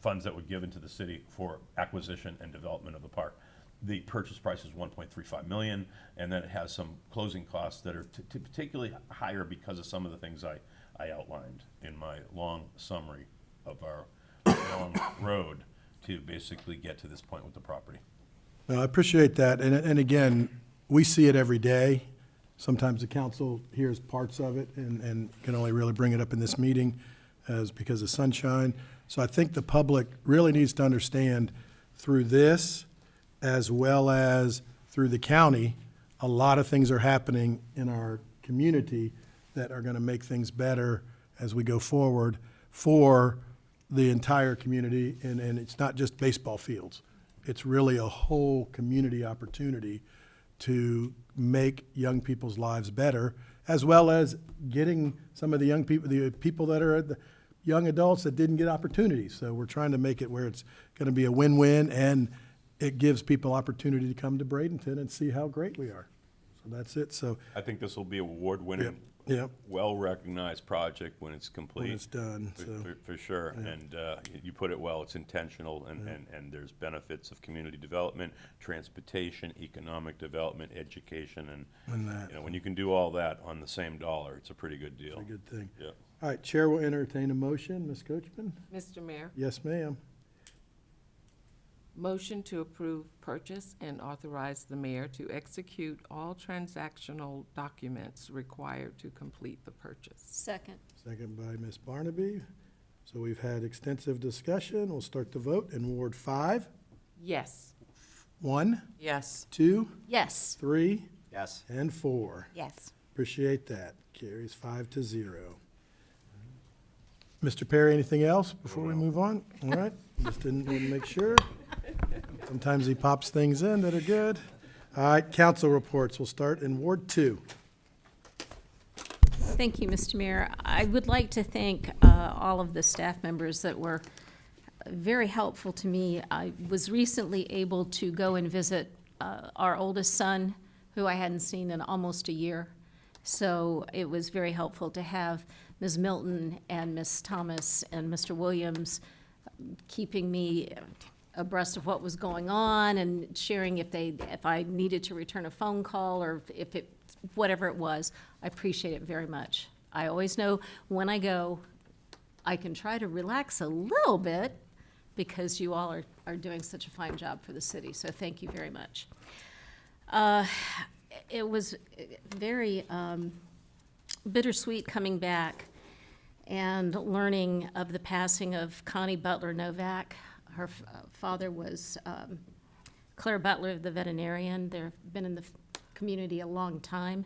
Funds that were given to the city for acquisition and development of the park. The purchase price is $1.35 million, and then it has some closing costs that are particularly higher because of some of the things I outlined in my long summary of our long road to basically get to this point with the property. I appreciate that, and again, we see it every day. Sometimes the council hears parts of it and can only really bring it up in this meeting as because of sunshine. So I think the public really needs to understand through this, as well as through the county, a lot of things are happening in our community that are going to make things better as we go forward for the entire community. And it's not just baseball fields. It's really a whole community opportunity to make young people's lives better, as well as getting some of the young people, the people that are the young adults that didn't get opportunities. So we're trying to make it where it's going to be a win-win, and it gives people opportunity to come to Bradenton and see how great we are. So that's it. So I think this will be award-winning, Yep. well-recognized project when it's complete. When it's done, For sure. And you put it well, it's intentional, and there's benefits of community development, transportation, economic development, education, and that. you know, when you can do all that on the same dollar, it's a pretty good deal. a good thing. Yeah. All right, Chair will entertain a motion. Ms. Coachman? Mr. Mayor, Yes, ma'am. motion to approve purchase and authorize the mayor to execute all transactional documents required to complete the purchase. Second. Second by Ms. Barnaby. So we've had extensive discussion. We'll start the vote in Ward 5. Yes. 1, Yes. 2, Yes. 3, Yes. and 4. Yes. Appreciate that. Carries 5-0. Mr. Perry, anything else before we move on? All right, just didn't want to make sure. Sometimes he pops things in that are good. All right, council reports. We'll start in Ward 2. Thank you, Mr. Mayor. I would like to thank all of the staff members that were very helpful to me. I was recently able to go and visit our oldest son, who I hadn't seen in almost a year. So it was very helpful to have Ms. Milton and Ms. Thomas and Mr. Williams keeping me abreast of what was going on and sharing if I needed to return a phone call or whatever it was. I appreciate it very much. I always know when I go, I can try to relax a little bit because you all are doing such a fine job for the city. So thank you very much. It was very bittersweet coming back and learning of the passing of Connie Butler Novak. Her father was Claire Butler, the veterinarian. They've been in the community a long time,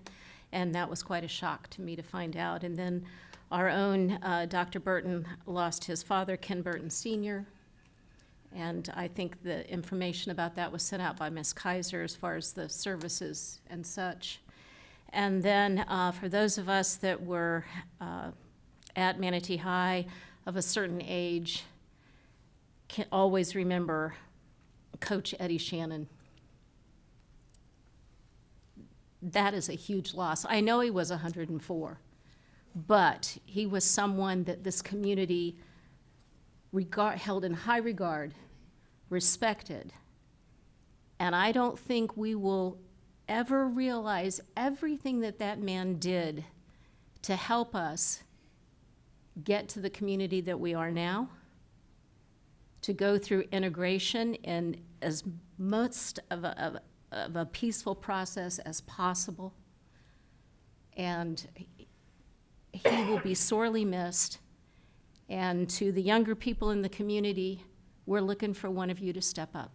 and that was quite a shock to me to find out. And then our own Dr. Burton lost his father, Ken Burton Sr., and I think the information about that was sent out by Ms. Kaiser as far as the services and such. And then for those of us that were at Manatee High of a certain age, can always remember Coach Eddie Shannon. That is a huge loss. I know he was 104, but he was someone that this community held in high regard, respected. And I don't think we will ever realize everything that man did to help us get to the community that we are now, to go through integration in as much of a peaceful process as possible. And he will be sorely missed. And to the younger people in the community, we're looking for one of you to step up.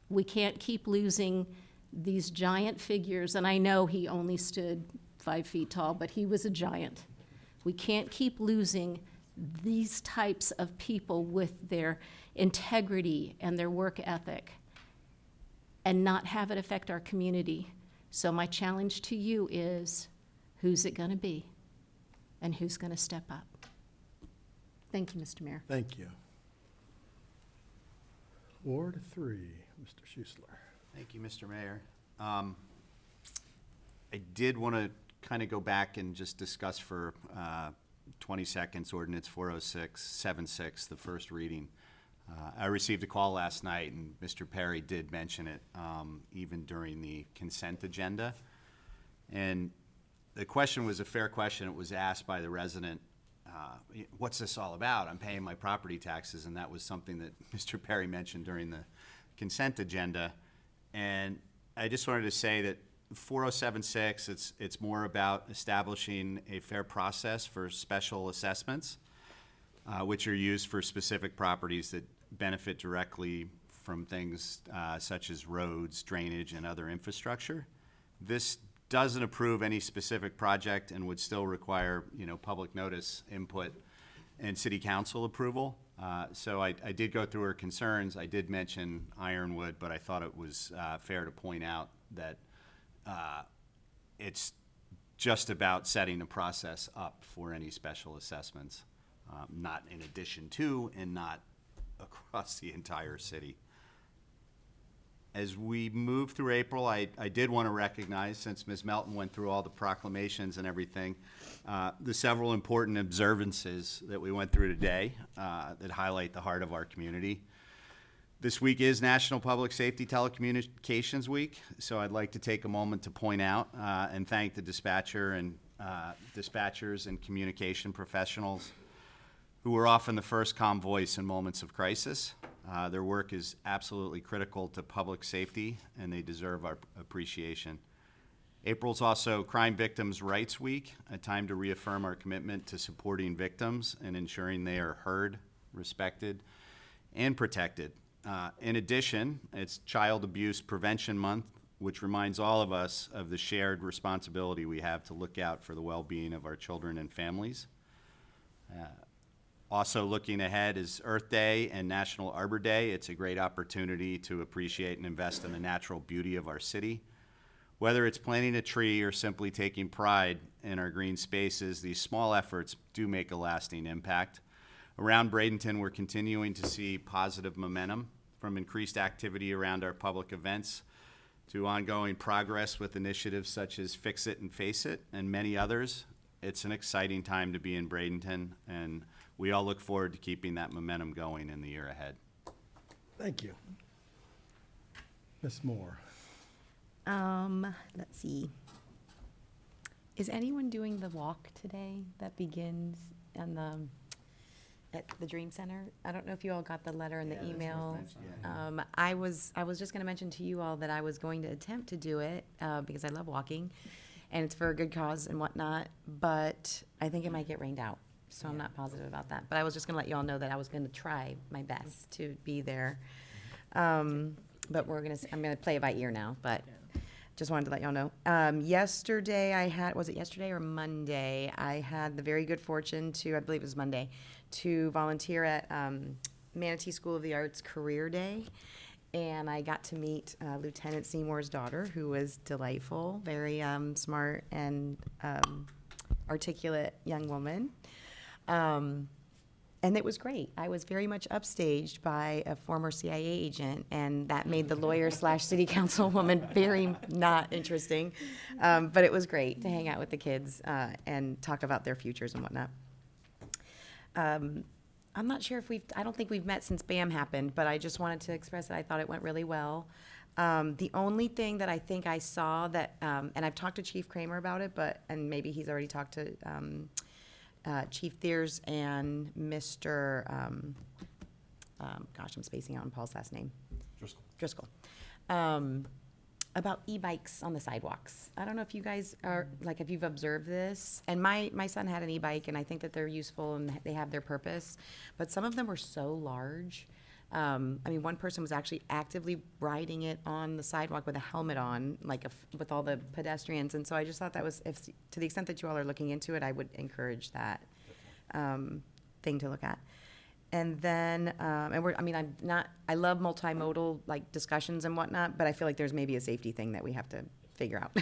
We can't keep losing these giant figures, and I know he only stood 5 feet tall, but he was a giant. We can't keep losing these types of people with their integrity and their work ethic. and not have it affect our community. So my challenge to you is, who's it going to be? And who's going to step up? Thank you, Mr. Mayor. Thank you. Ward 3, Mr. Schuessler. Thank you, Mr. Mayor. I did want to kind of go back and just discuss for 20 seconds ordinance 40676, the first reading. I received a call last night, and Mr. Perry did mention it even during the consent agenda. And the question was a fair question. It was asked by the resident, what's this all about? I'm paying my property taxes, and that was something that Mr. Perry mentioned during the consent agenda. And I just wanted to say that 4076, it's more about establishing a fair process for special assessments, which are used for specific properties that benefit directly from things such as roads, drainage, and other infrastructure. This doesn't approve any specific project and would still require, public notice, input, and city council approval. So I did go through her concerns. I did mention Ironwood, but I thought it was fair to point out that it's just about setting the process up for any special assessments, not in addition to and not across the entire city. As we move through April, I did want to recognize, since Ms. Melton went through all the proclamations and everything, the several important observances that we went through today that highlight the heart of our community. This week is National Public Safety Telecommunications Week, so I'd like to take a moment to point out and thank the dispatchers and communication professionals who are often the first calm voice in moments of crisis. Their work is absolutely critical to public safety, and they deserve our appreciation. April's also Crime Victims' Rights Week, a time to reaffirm our commitment to supporting victims and ensuring they are heard, respected, and protected. In addition, it's Child Abuse Prevention Month, which reminds all of us of the shared responsibility we have to look out for the well-being of our children and families. Also looking ahead is Earth Day and National Arbor Day. It's a great opportunity to appreciate and invest in the natural beauty of our city. Whether it's planting a tree or simply taking pride in our green spaces, these small efforts do make a lasting impact. Around Bradenton, we're continuing to see positive momentum, from increased activity around our public events to ongoing progress with initiatives such as Fix It and Face It and many others. It's an exciting time to be in Bradenton, and we all look forward to keeping that momentum going in the year ahead. Thank you. Ms. Moore. Let's see. Is anyone doing the walk today that begins at the Dream Center? I don't know if you all got the letter and the email. I was just going to mention to you all that I was going to attempt to do it because I love walking, and it's for a good cause and whatnot. But I think it might get rained out, so I'm not positive about that. But I was just going to let you all know that I was going to try my best to be there. But I'm going to play it by ear now. But just wanted to let y'all know. Yesterday was it yesterday or Monday? I had the very good fortune to, I believe it was Monday, to volunteer at Manatee School of the Arts Career Day. And I got to meet Lieutenant Seymour's daughter, who was delightful, very smart and articulate young woman. And it was great. I was very much upstaged by a former CIA agent, and that made the lawyer / city council woman very not interesting. But it was great to hang out with the kids and talk about their futures and whatnot. I'm not sure if I don't think we've met since BAM happened, but I just wanted to express that I thought it went really well. The only thing that I think I saw that, and I've talked to Chief Kramer about it, and maybe he's already talked to Chief Thiers and Mr. I'm spacing out on Paul's last name. Driscoll. About e-bikes on the sidewalks. I don't know if you guys if you've observed this. And my son had an e-bike, and I think that they're useful and they have their purpose. But some of them were so large. One person was actually actively riding it on the sidewalk with a helmet on, with all the pedestrians. And so I just thought that was, to the extent that you all are looking into it, I would encourage that thing to look at. And then, I love multimodal, like, discussions and whatnot, but I feel like there's maybe a safety thing that we have to figure out.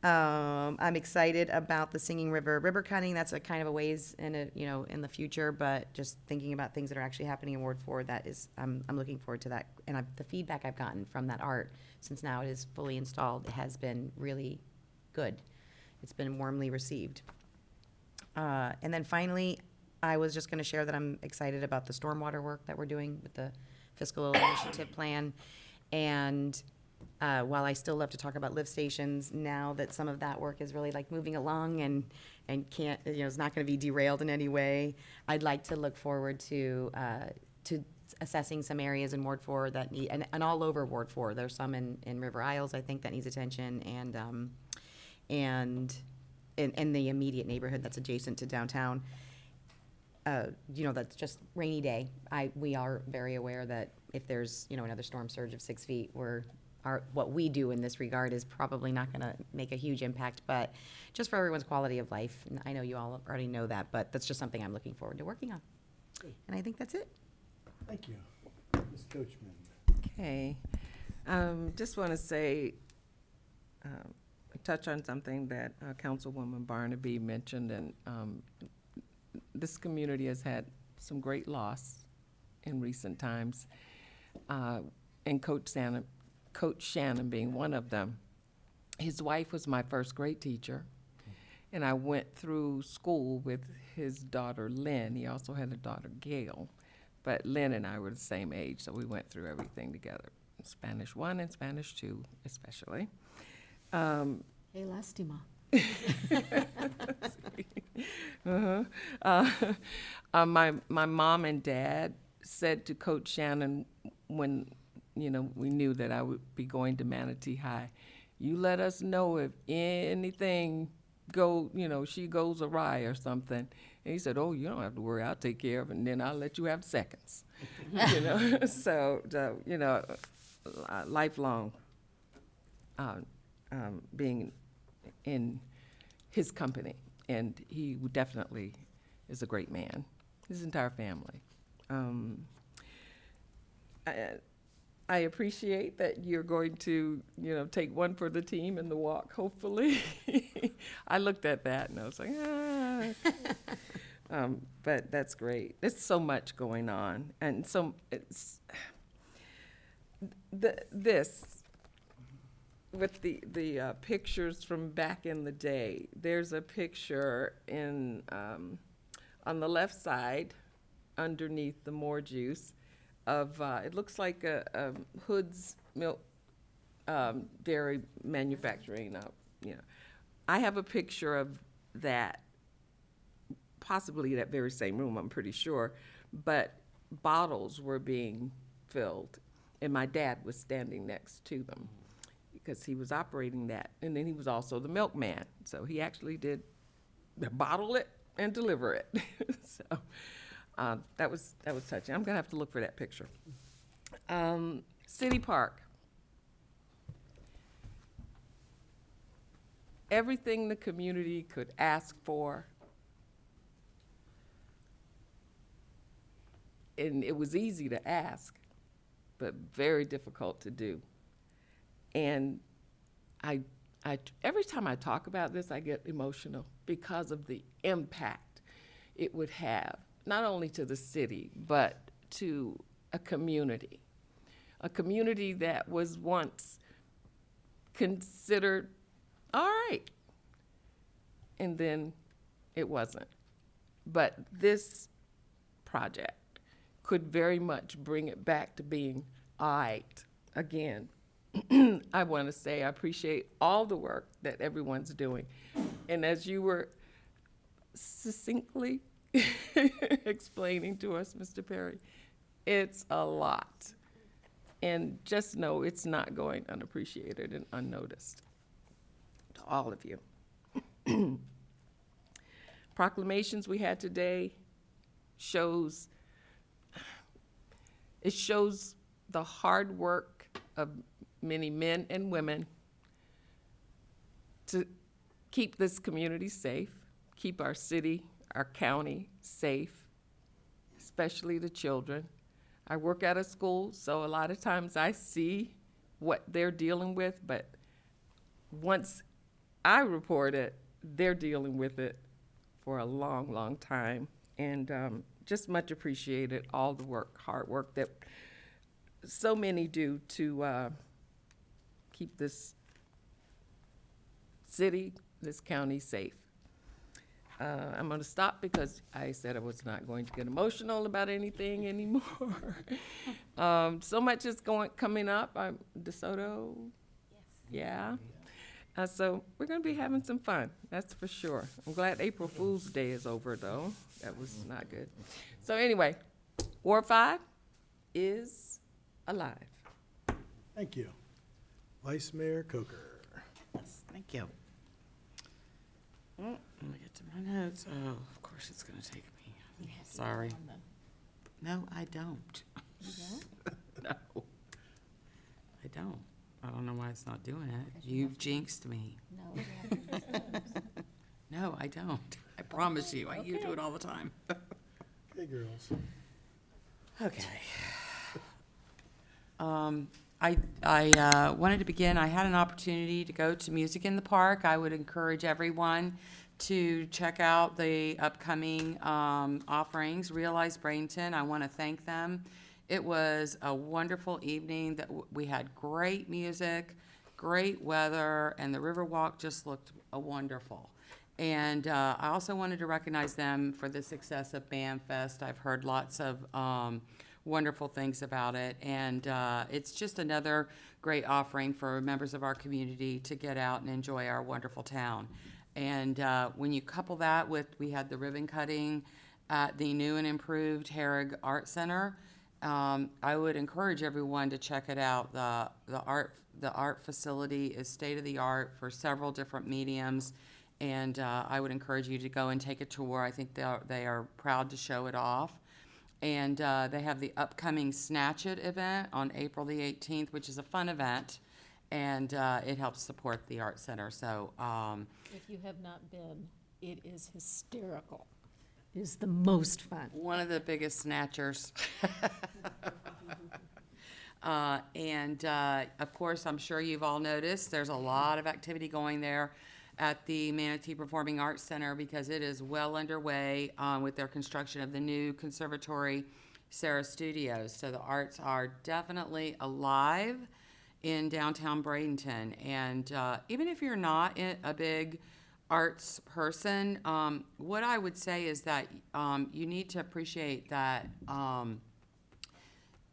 I'm excited about the Singing River river cutting. That's a kind of a ways in in the future, but just thinking about things that are actually happening in Ward 4, that is, I'm looking forward to that. And the feedback I've gotten from that art, since now it is fully installed, has been really good. It's been warmly received. And then finally, I was just gonna share that I'm excited about the stormwater work that we're doing with the fiscal initiative plan. And while I still love to talk about lift stations, now that some of that work is really like moving along and can't, is not gonna be derailed in any way, I'd like to look forward to assessing some areas in Ward 4 that need, and all over Ward 4. There's some in River Isles, I think, that needs attention, and in the immediate neighborhood that's adjacent to downtown. That's just rainy day. We are very aware that if there's, another storm surge of 6 feet, what we do in this regard is probably not gonna make a huge impact, but just for everyone's quality of life, and I know you all already know that, but that's just something I'm looking forward to working on. And I think that's it. Thank you. Ms. Coachman. Okay. Just want to say, touch on something that Councilwoman Barnaby mentioned, and this community has had some great loss in recent times, and Coach Shannon being one of them. His wife was my first grade teacher, and I went through school with his daughter, Lynn. He also had a daughter, Gail, but Lynn and I were the same age, so we went through everything together, Spanish 1 and Spanish 2 especially. Hey, lástima. My mom and dad said to Coach Shannon when, we knew that I would be going to Manatee High, you let us know if anything she goes awry or something. And he said, oh, you don't have to worry, I'll take care of it, and then I'll let you have seconds. So, lifelong being in his company, and he definitely is a great man, his entire family. I appreciate that you're going to, take one for the team in the walk, hopefully. I looked at that and I was like, but that's great. There's so much going on, and so it's this with the pictures from back in the day. There's a picture in on the left side, underneath the More Juice, of it looks like a Hood's Milk Dairy Manufacturing. I have a picture of that, possibly that very same room, I'm pretty sure, but bottles were being filled, and my dad was standing next to them because he was operating that, and then he was also the milkman, so he actually did bottle it and deliver it. So that was touching. I'm gonna have to look for that picture. City Park. Everything the community could ask for, and it was easy to ask, but very difficult to do. And I every time I talk about this, I get emotional because of the impact it would have, not only to the city, but to a community that was once considered all right, and then it wasn't. But this project could very much bring it back to being all right again. I want to say I appreciate all the work that everyone's doing. And as you were succinctly explaining to us, Mr. Perry, it's a lot. And just know it's not going unappreciated and unnoticed. To all of you. Proclamations we had today shows the hard work of many men and women to keep this community safe, keep our city, our county safe, especially the children. I work at a school, so a lot of times I see what they're dealing with, but once I report it, they're dealing with it for a long, long time. And just much appreciated all the work, hard work that so many do to keep this city, this county safe. I'm going to stop because I said I was not going to get emotional about anything anymore. So much is coming up. DeSoto? Yes. Yeah. So we're going to be having some fun, that's for sure. I'm glad April Fool's Day is over, though. That was not good. So anyway, Ward 5 is alive. Thank you. Vice Mayor Coker. Yes, thank you. Let me get to my notes. Oh, of course it's gonna take me. Sorry. No, I don't. No. I don't. I don't know why it's not doing it. You've jinxed me. No. No, I don't. I promise you. You do it all the time. Hey, girls. Okay. I wanted to begin, I had an opportunity to go to Music in the Park. I would encourage everyone to check out the upcoming offerings. Realize Bradenton, I want to thank them. It was a wonderful evening. That we had great music, great weather, and the Riverwalk just looked wonderful. And I also wanted to recognize them for the success of Band Fest. I've heard lots of wonderful things about it, and it's just another great offering for members of our community to get out and enjoy our wonderful town. And when you couple that with, we had the ribbon cutting at the new and improved Herrig Art Center. I would encourage everyone to check it out. The art facility is state-of-the-art for several different mediums, and I would encourage you to go and take a tour. I think they are proud to show it off. And they have the upcoming Snatch It event on April the 18th, which is a fun event, and it helps support the Art Center. So If you have not been, it is hysterical. It is the most fun. one of the biggest snatchers. Of course, I'm sure you've all noticed, there's a lot of activity going there at the Manatee Performing Arts Center because it is well underway with their construction of the new Conservatory Sarah Studios. So the arts are definitely alive in downtown Bradenton. And even if you're not a big arts person, what I would say is that you need to appreciate that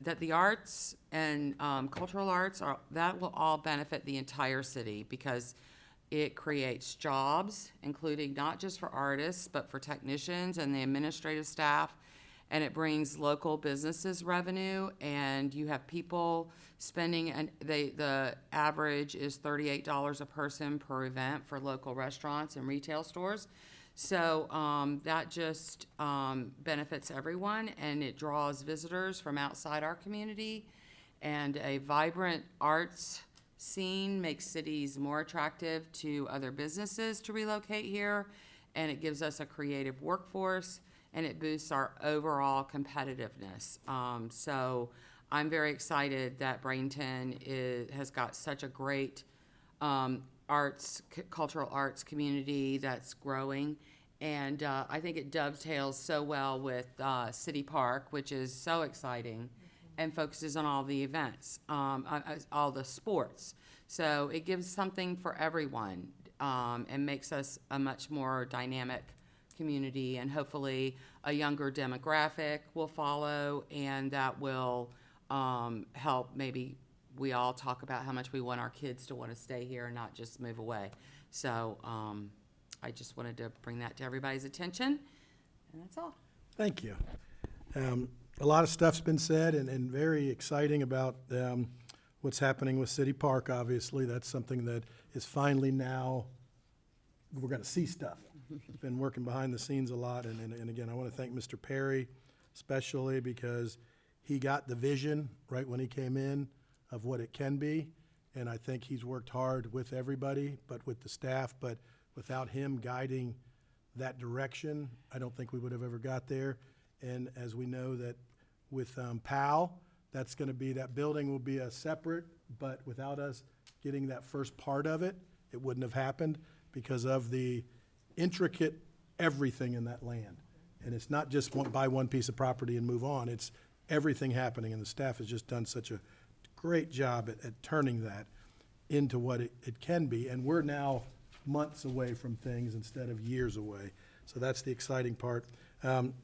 that the arts and cultural arts that will all benefit the entire city because it creates jobs, including not just for artists, but for technicians and the administrative staff. And it brings local businesses revenue, and you have people spending, and the average is $38 a person per event for local restaurants and retail stores. So that just benefits everyone, and it draws visitors from outside our community. And a vibrant arts scene makes cities more attractive to other businesses to relocate here, and it gives us a creative workforce, and it boosts our overall competitiveness. So I'm very excited that Bradenton has got such a great cultural arts community that's growing, and I think it dovetails so well with City Park, which is so exciting. And focuses on all the events, all the sports. So it gives something for everyone and makes us a much more dynamic community. And hopefully a younger demographic will follow, and that will help. Maybe we all talk about how much we want our kids to want to stay here and not just move away. So I just wanted to bring that to everybody's attention, and that's all. Thank you. A lot of stuff's been said and very exciting about what's happening with City Park, obviously. That's something that is finally now, we're going to see stuff. Been working behind the scenes a lot. And again, I want to thank Mr. Perry especially because he got the vision right when he came in of what it can be. And I think he's worked hard with everybody, but with the staff. But without him guiding that direction, I don't think we would have ever got there. And as we know that with PAL, that's going to be, that building will be a separate, but without us getting that first part of it, it wouldn't have happened because of the intricate everything in that land. And it's not just buy one piece of property and move on. It's everything happening, and the staff has just done such a great job at turning that into what it can be. And we're now months away from things instead of years away. So that's the exciting part.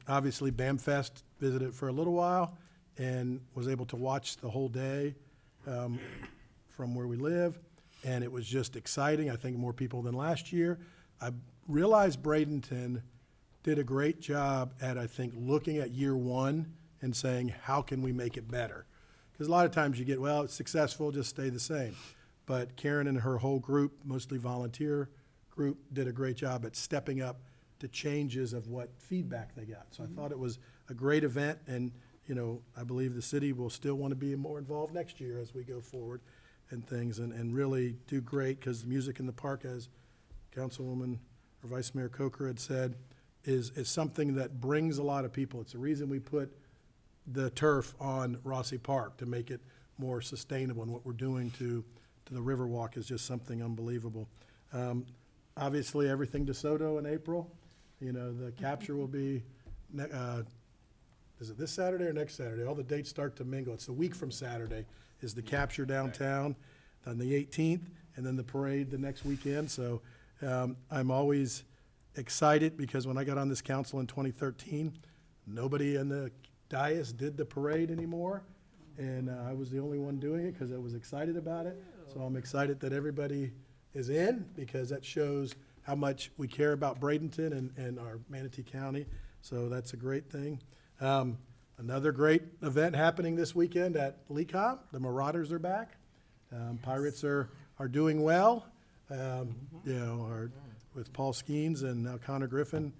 Obviously, BAMFest visited for a little while and was able to watch the whole day from where we live. And it was just exciting. I think more people than last year. I realized Bradenton did a great job at, I think, looking at year one and saying, how can we make it better? Because a lot of times you get, well, it's successful, just stay the same. But Karen and her whole group, mostly volunteer group, did a great job at stepping up to changes of what feedback they got. So I thought it was a great event, and you know, I believe the city will still want to be more involved next year as we go forward and things, and really do great, because music in the park, as Councilwoman or Vice Mayor Coker had said, is something that brings a lot of people. It's the reason we put the turf on Rossi Park, to make it more sustainable, and what we're doing to the Riverwalk is just something unbelievable. Obviously, everything DeSoto in April. You know, the capture will be, is it this Saturday or next Saturday? All the dates start to mingle. It's a week from Saturday is the capture downtown on the 18th, and then the parade the next weekend. So I'm always excited, because when I got on this council in 2013, nobody in the dais did the parade anymore, and I was the only one doing it because I was excited about it. So I'm excited that everybody is in, because that shows how much we care about Bradenton and our Manatee County. So that's a great thing. Another great event happening this weekend at LECOM. The Marauders are back. Pirates are doing well. You know, with Paul Skeens and now Connor Griffin.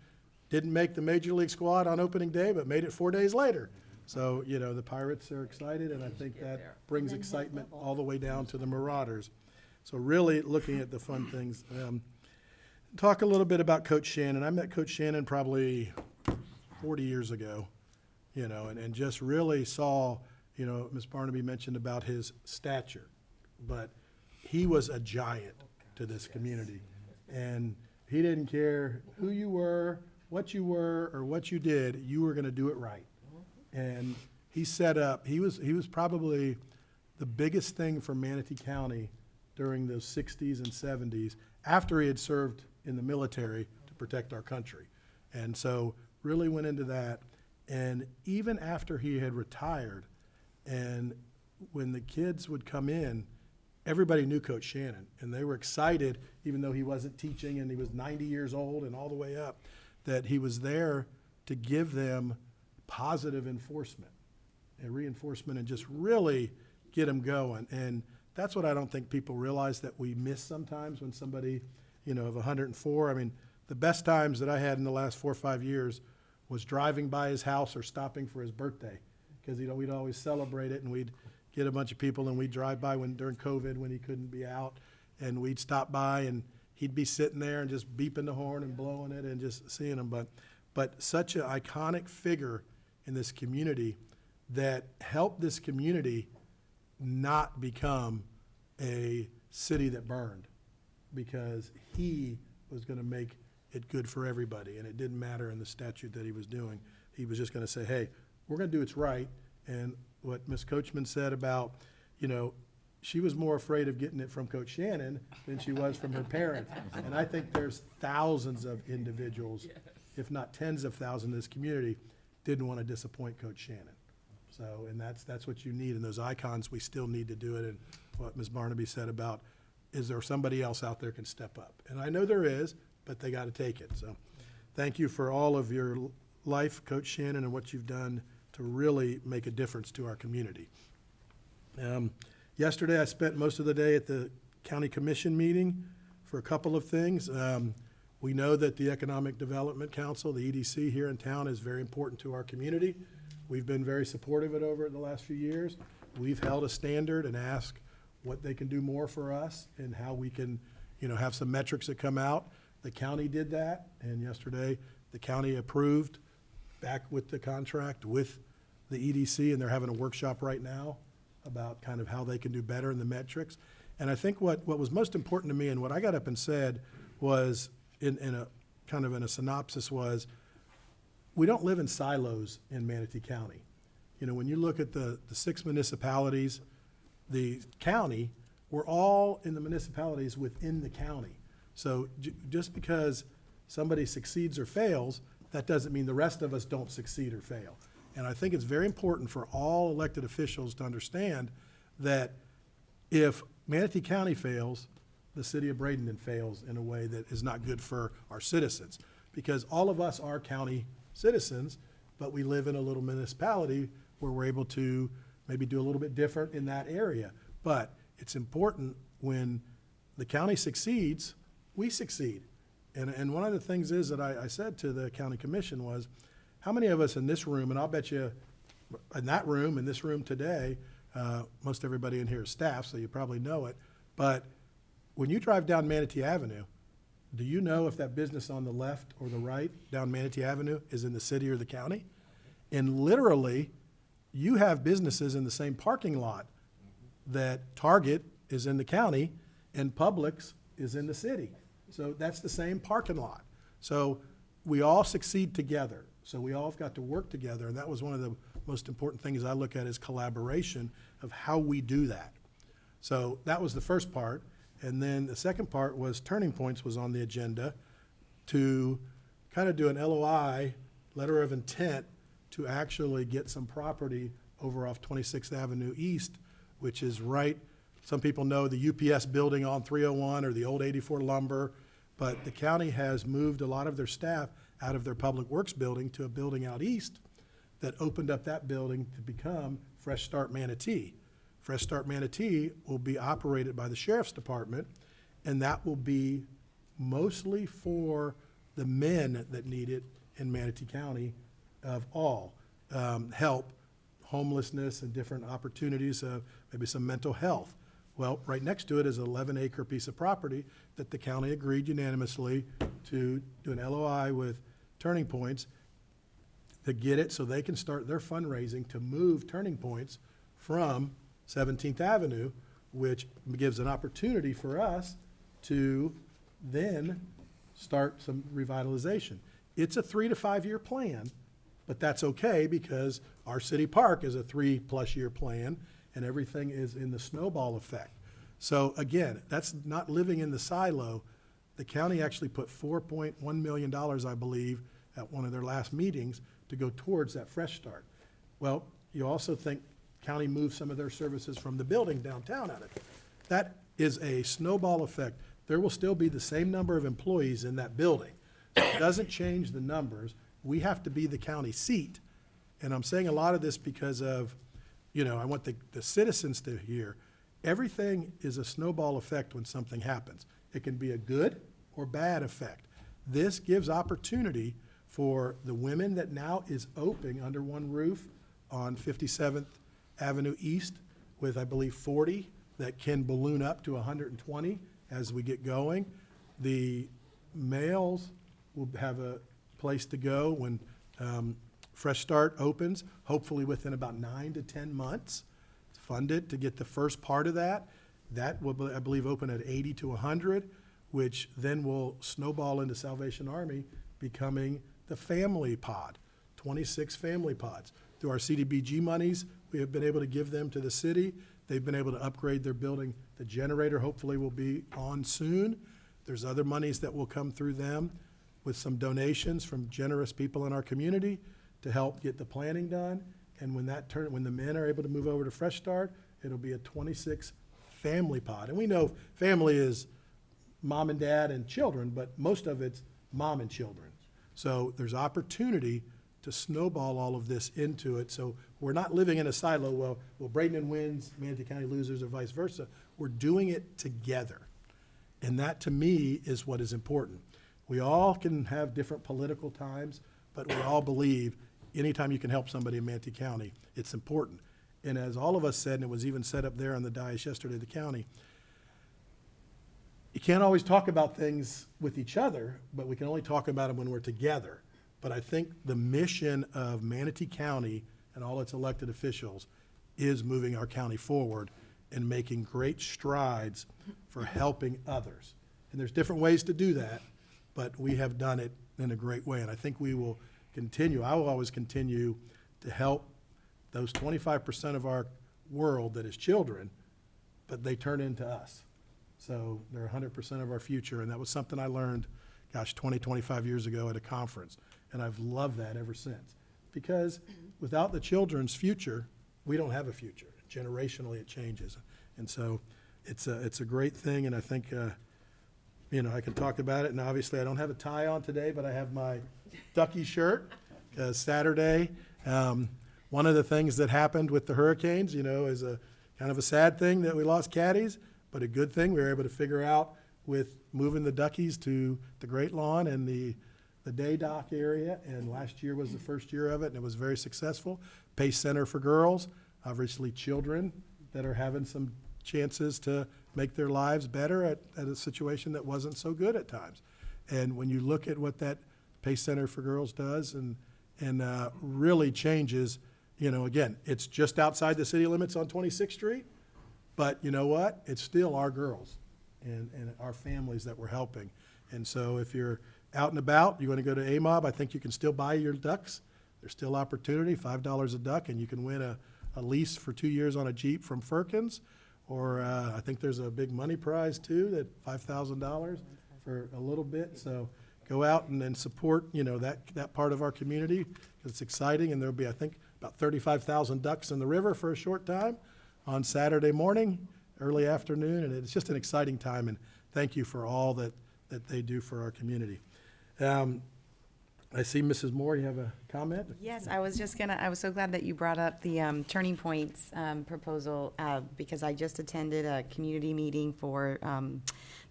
Didn't make the Major League squad on opening day, but made it 4 days later. So, you know, the Pirates are excited, and I think that brings excitement all the way down to the Marauders. So really looking at the fun things. Talk a little bit about Coach Shannon. I met Coach Shannon probably 40 years ago, you know, and just really saw, you know, Ms. Barnaby mentioned about his stature, but he was a giant to this community. And he didn't care who you were, what you were, or what you did, you were going to do it right. And he set up, he was probably the biggest thing for Manatee County during those 60s and 70s, after he had served in the military to protect our country. And so really went into that. And even after he had retired, and when the kids would come in, everybody knew Coach Shannon, and they were excited, even though he wasn't teaching and he was 90 years old and all the way up, that he was there to give them positive enforcement and reinforcement and just really get them going. And that's what I don't think people realize that we miss sometimes when somebody, you know, of 104. I mean, the best times that I had in the last 4 or 5 years was driving by his house or stopping for his birthday, because, you know, we'd always celebrate it, and we'd get a bunch of people, and we'd drive by during COVID when he couldn't be out, and we'd stop by, and he'd be sitting there and just beeping the horn and blowing it and just seeing him. But such an iconic figure in this community that helped this community not become a city that burned, because he was going to make it good for everybody, and it didn't matter in the statute that he was doing. He was just going to say, hey, we're going to do what's right. And what Ms. Coachman said about, you know, she was more afraid of getting it from Coach Shannon than she was from her parents. And I think there's thousands of individuals, if not tens of thousands in this community, didn't want to disappoint Coach Shannon. So, and that's what you need. And those icons, we still need to do it. And what Ms. Barnaby said about, is there somebody else out there can step up? And I know there is, but they got to take it. So thank you for all of your life, Coach Shannon, and what you've done to really make a difference to our community. Yesterday, I spent most of the day at the County Commission meeting for a couple of things. We know that the Economic Development Council, the EDC here in town, is very important to our community. We've been very supportive of it over the last few years. We've held a standard and asked what they can do more for us and how we can, you know, have some metrics that come out. The county did that, and yesterday the county approved back with the contract with the EDC, and they're having a workshop right now about kind of how they can do better in the metrics. And I think what was most important to me and what I got up and said was, in a kind of in a synopsis, was we don't live in silos in Manatee County. You know, when you look at the 6 municipalities, the county, we're all in the municipalities within the county. So just because somebody succeeds or fails, that doesn't mean the rest of us don't succeed or fail. And I think it's very important for all elected officials to understand that if Manatee County fails, the city of Bradenton fails in a way that is not good for our citizens. Because all of us are county citizens, but we live in a little municipality where we're able to maybe do a little bit different in that area. But it's important when the county succeeds, we succeed. And one of the things is that I said to the county commission was, how many of us in this room, and I'll bet you in that room, in this room today, most everybody in here is staff, so you probably know it, but when you drive down Manatee Avenue, do you know if that business on the left or the right down Manatee Avenue is in the city or the county? And literally, you have businesses in the same parking lot that Target is in the county and Publix is in the city. So that's the same parking lot. So we all succeed together. So we all have got to work together, and that was one of the most important things I look at is collaboration of how we do that. So that was the first part. And then the second part was Turning Points was on the agenda to kind of do an LOI, letter of intent, to actually get some property over off 26th Avenue East, which is right, some people know the UPS building on 301 or the old 84 lumber, but the county has moved a lot of their staff out of their public works building to a building out east that opened up that building to become Fresh Start Manatee. Fresh Start Manatee will be operated by the Sheriff's Department, and that will be mostly for the men that need it in Manatee County of all, help, homelessness, and different opportunities of maybe some mental health. Well, right next to it is an 11-acre piece of property that the county agreed unanimously to do an LOI with Turning Points to get it so they can start their fundraising to move Turning Points from 17th Avenue, which gives an opportunity for us to then start some revitalization. It's a 3 to 5 year plan, but that's okay because our city park is a 3+ year plan and everything is in the snowball effect. So again, that's not living in the silo. The county actually put $4.1 million, I believe, at one of their last meetings to go towards that Fresh Start. Well, you also think county moved some of their services from the building downtown at it. That is a snowball effect. There will still be the same number of employees in that building. So it doesn't change the numbers. We have to be the county seat. And I'm saying a lot of this because of, you know, I want the citizens to hear, everything is a snowball effect when something happens. It can be a good or bad effect. This gives opportunity for the women that now is open under one roof on 57th Avenue East with, I believe, 40 that can balloon up to 120 as we get going. The males will have a place to go when Fresh Start opens, hopefully within about 9 to 10 months. Fund it to get the first part of that. That will, I believe, open at 80 to 100, which then will snowball into Salvation Army becoming the family pod, 26 family pods. Through our CDBG monies, we have been able to give them to the city. They've been able to upgrade their building. The generator hopefully will be on soon. There's other monies that will come through them with some donations from generous people in our community to help get the planning done. And when the men are able to move over to Fresh Start, it'll be a 26 family pod. And we know family is mom and dad and children, but most of it's mom and children. So there's opportunity to snowball all of this into it. So we're not living in a silo, well, Bradenton wins, Manatee County loses, or vice versa. We're doing it together. And that, to me, is what is important. We all can have different political times, but we all believe anytime you can help somebody in Manatee County, it's important. And as all of us said, and it was even said up there on the dais yesterday at the county, you can't always talk about things with each other, but we can only talk about them when we're together. But I think the mission of Manatee County and all its elected officials is moving our county forward and making great strides for helping others. And there's different ways to do that, but we have done it in a great way. And I think we will continue, I will always continue to help those 25% of our world that is children, but they turn into us. So they're 100% of our future, and that was something I learned, 25 years ago at a conference. And I've loved that ever since. Because without the children's future, we don't have a future. Generationally, it changes. And so it's a great thing, and I think, I can talk about it. And obviously, I don't have a tie on today, but I have my Ducky shirt. Saturday, one of the things that happened with the hurricanes, is a kind of a sad thing that we lost caddies, but a good thing we were able to figure out with moving the Duckies to the Great Lawn and the day dock area, and last year was the first year of it, and it was very successful. Pace Center for Girls, obviously children that are having some chances to make their lives better at a situation that wasn't so good at times. And when you look at what that Pace Center for Girls does and really changes, again, it's just outside the city limits on 26th Street, but you know what? It's still our girls and our families that we're helping. And so if you're out and about, you want to go to AMOB, I think you can still buy your ducks. There's still opportunity, $5 a duck, and you can win a lease for 2 years on a Jeep from Firkins. Or I think there's a big money prize too, that $5,000 for a little bit. So go out and then support, that part of our community. It's exciting, and there'll be, I think, about 35,000 ducks in the river for a short time on Saturday morning, early afternoon, and it's just an exciting time. And thank you for all that they do for our community. I see Mrs. Moore, you have a comment? Yes, I was so glad that you brought up the Turning Points proposal because I just attended a community meeting for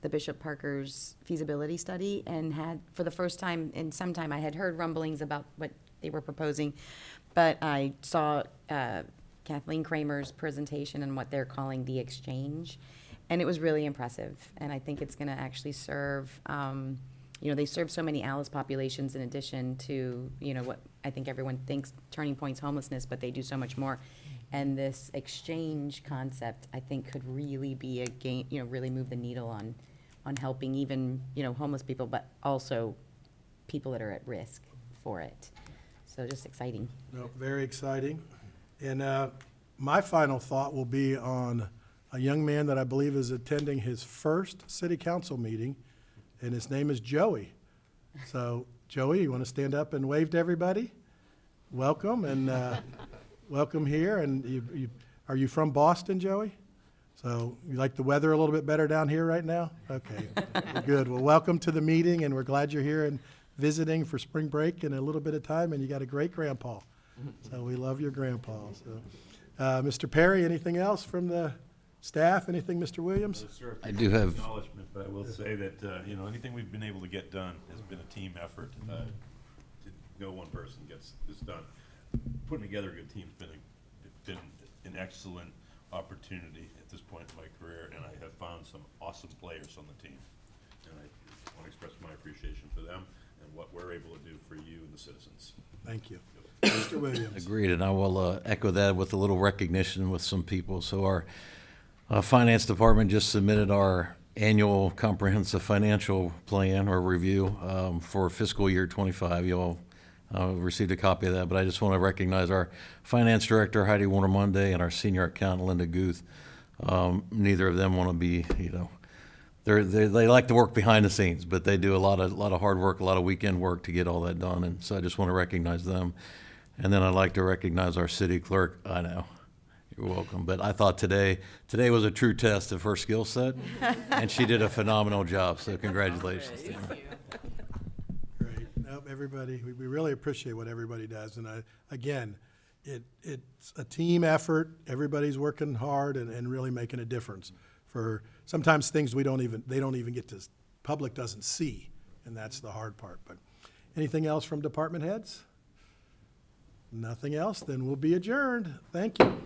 the Bishop Parker's feasibility study and had, for the first time in some time, I had heard rumblings about what they were proposing, but I saw Kathleen Kramer's presentation and what they're calling the exchange, and it was really impressive, and I think it's going to actually serve they serve so many Alice populations in addition to, what I think everyone thinks Turning Point's homelessness, but they do so much more. And this exchange concept, I think, could really be a game, really move the needle on helping even, homeless people, but also people that are at risk for it. So just exciting. No, very exciting. And my final thought will be on a young man that I believe is attending his first city council meeting, and his name is Joey. So, Joey, you want to stand up and wave to everybody? Welcome, and welcome here. And are you from Boston, Joey? So, you like the weather a little bit better down here right now? Okay, good. Well, welcome to the meeting, and we're glad you're here and visiting for spring break in a little bit of time, and you got a great grandpa. So, we love your grandpa. So, Mr. Perry, anything else from the staff? Anything, Mr. Williams? Well, sir, I do have acknowledgement, but I will say that anything we've been able to get done has been a team effort. No one person gets this done. Putting together a good team's been an excellent opportunity at this point in my career, and I have found some awesome players on the team. And I want to express my appreciation for them and what we're able to do for you and the citizens. Thank you. Mr. Williams. Agreed, and I will echo that with a little recognition with some people. So our Finance Department just submitted our annual comprehensive financial plan or review for fiscal year 25. You all received a copy of that, but I just want to recognize our Finance Director, Heidi Warner-Monday, and our Senior Accountant, Linda Guth. Neither of them want to be, they like to work behind the scenes, but they do a lot of hard work, a lot of weekend work to get all that done, and so I just want to recognize them. And then I'd like to recognize our city clerk. I know. You're welcome. But I thought today was a true test of her skill set, and she did a phenomenal job, so congratulations to her. Great. Nope, everybody, we really appreciate what everybody does. And again, it's a team effort. Everybody's working hard and really making a difference for sometimes things they don't even get to, public doesn't see, and that's the hard part. But anything else from department heads? Nothing else? Then we'll be adjourned. Thank you.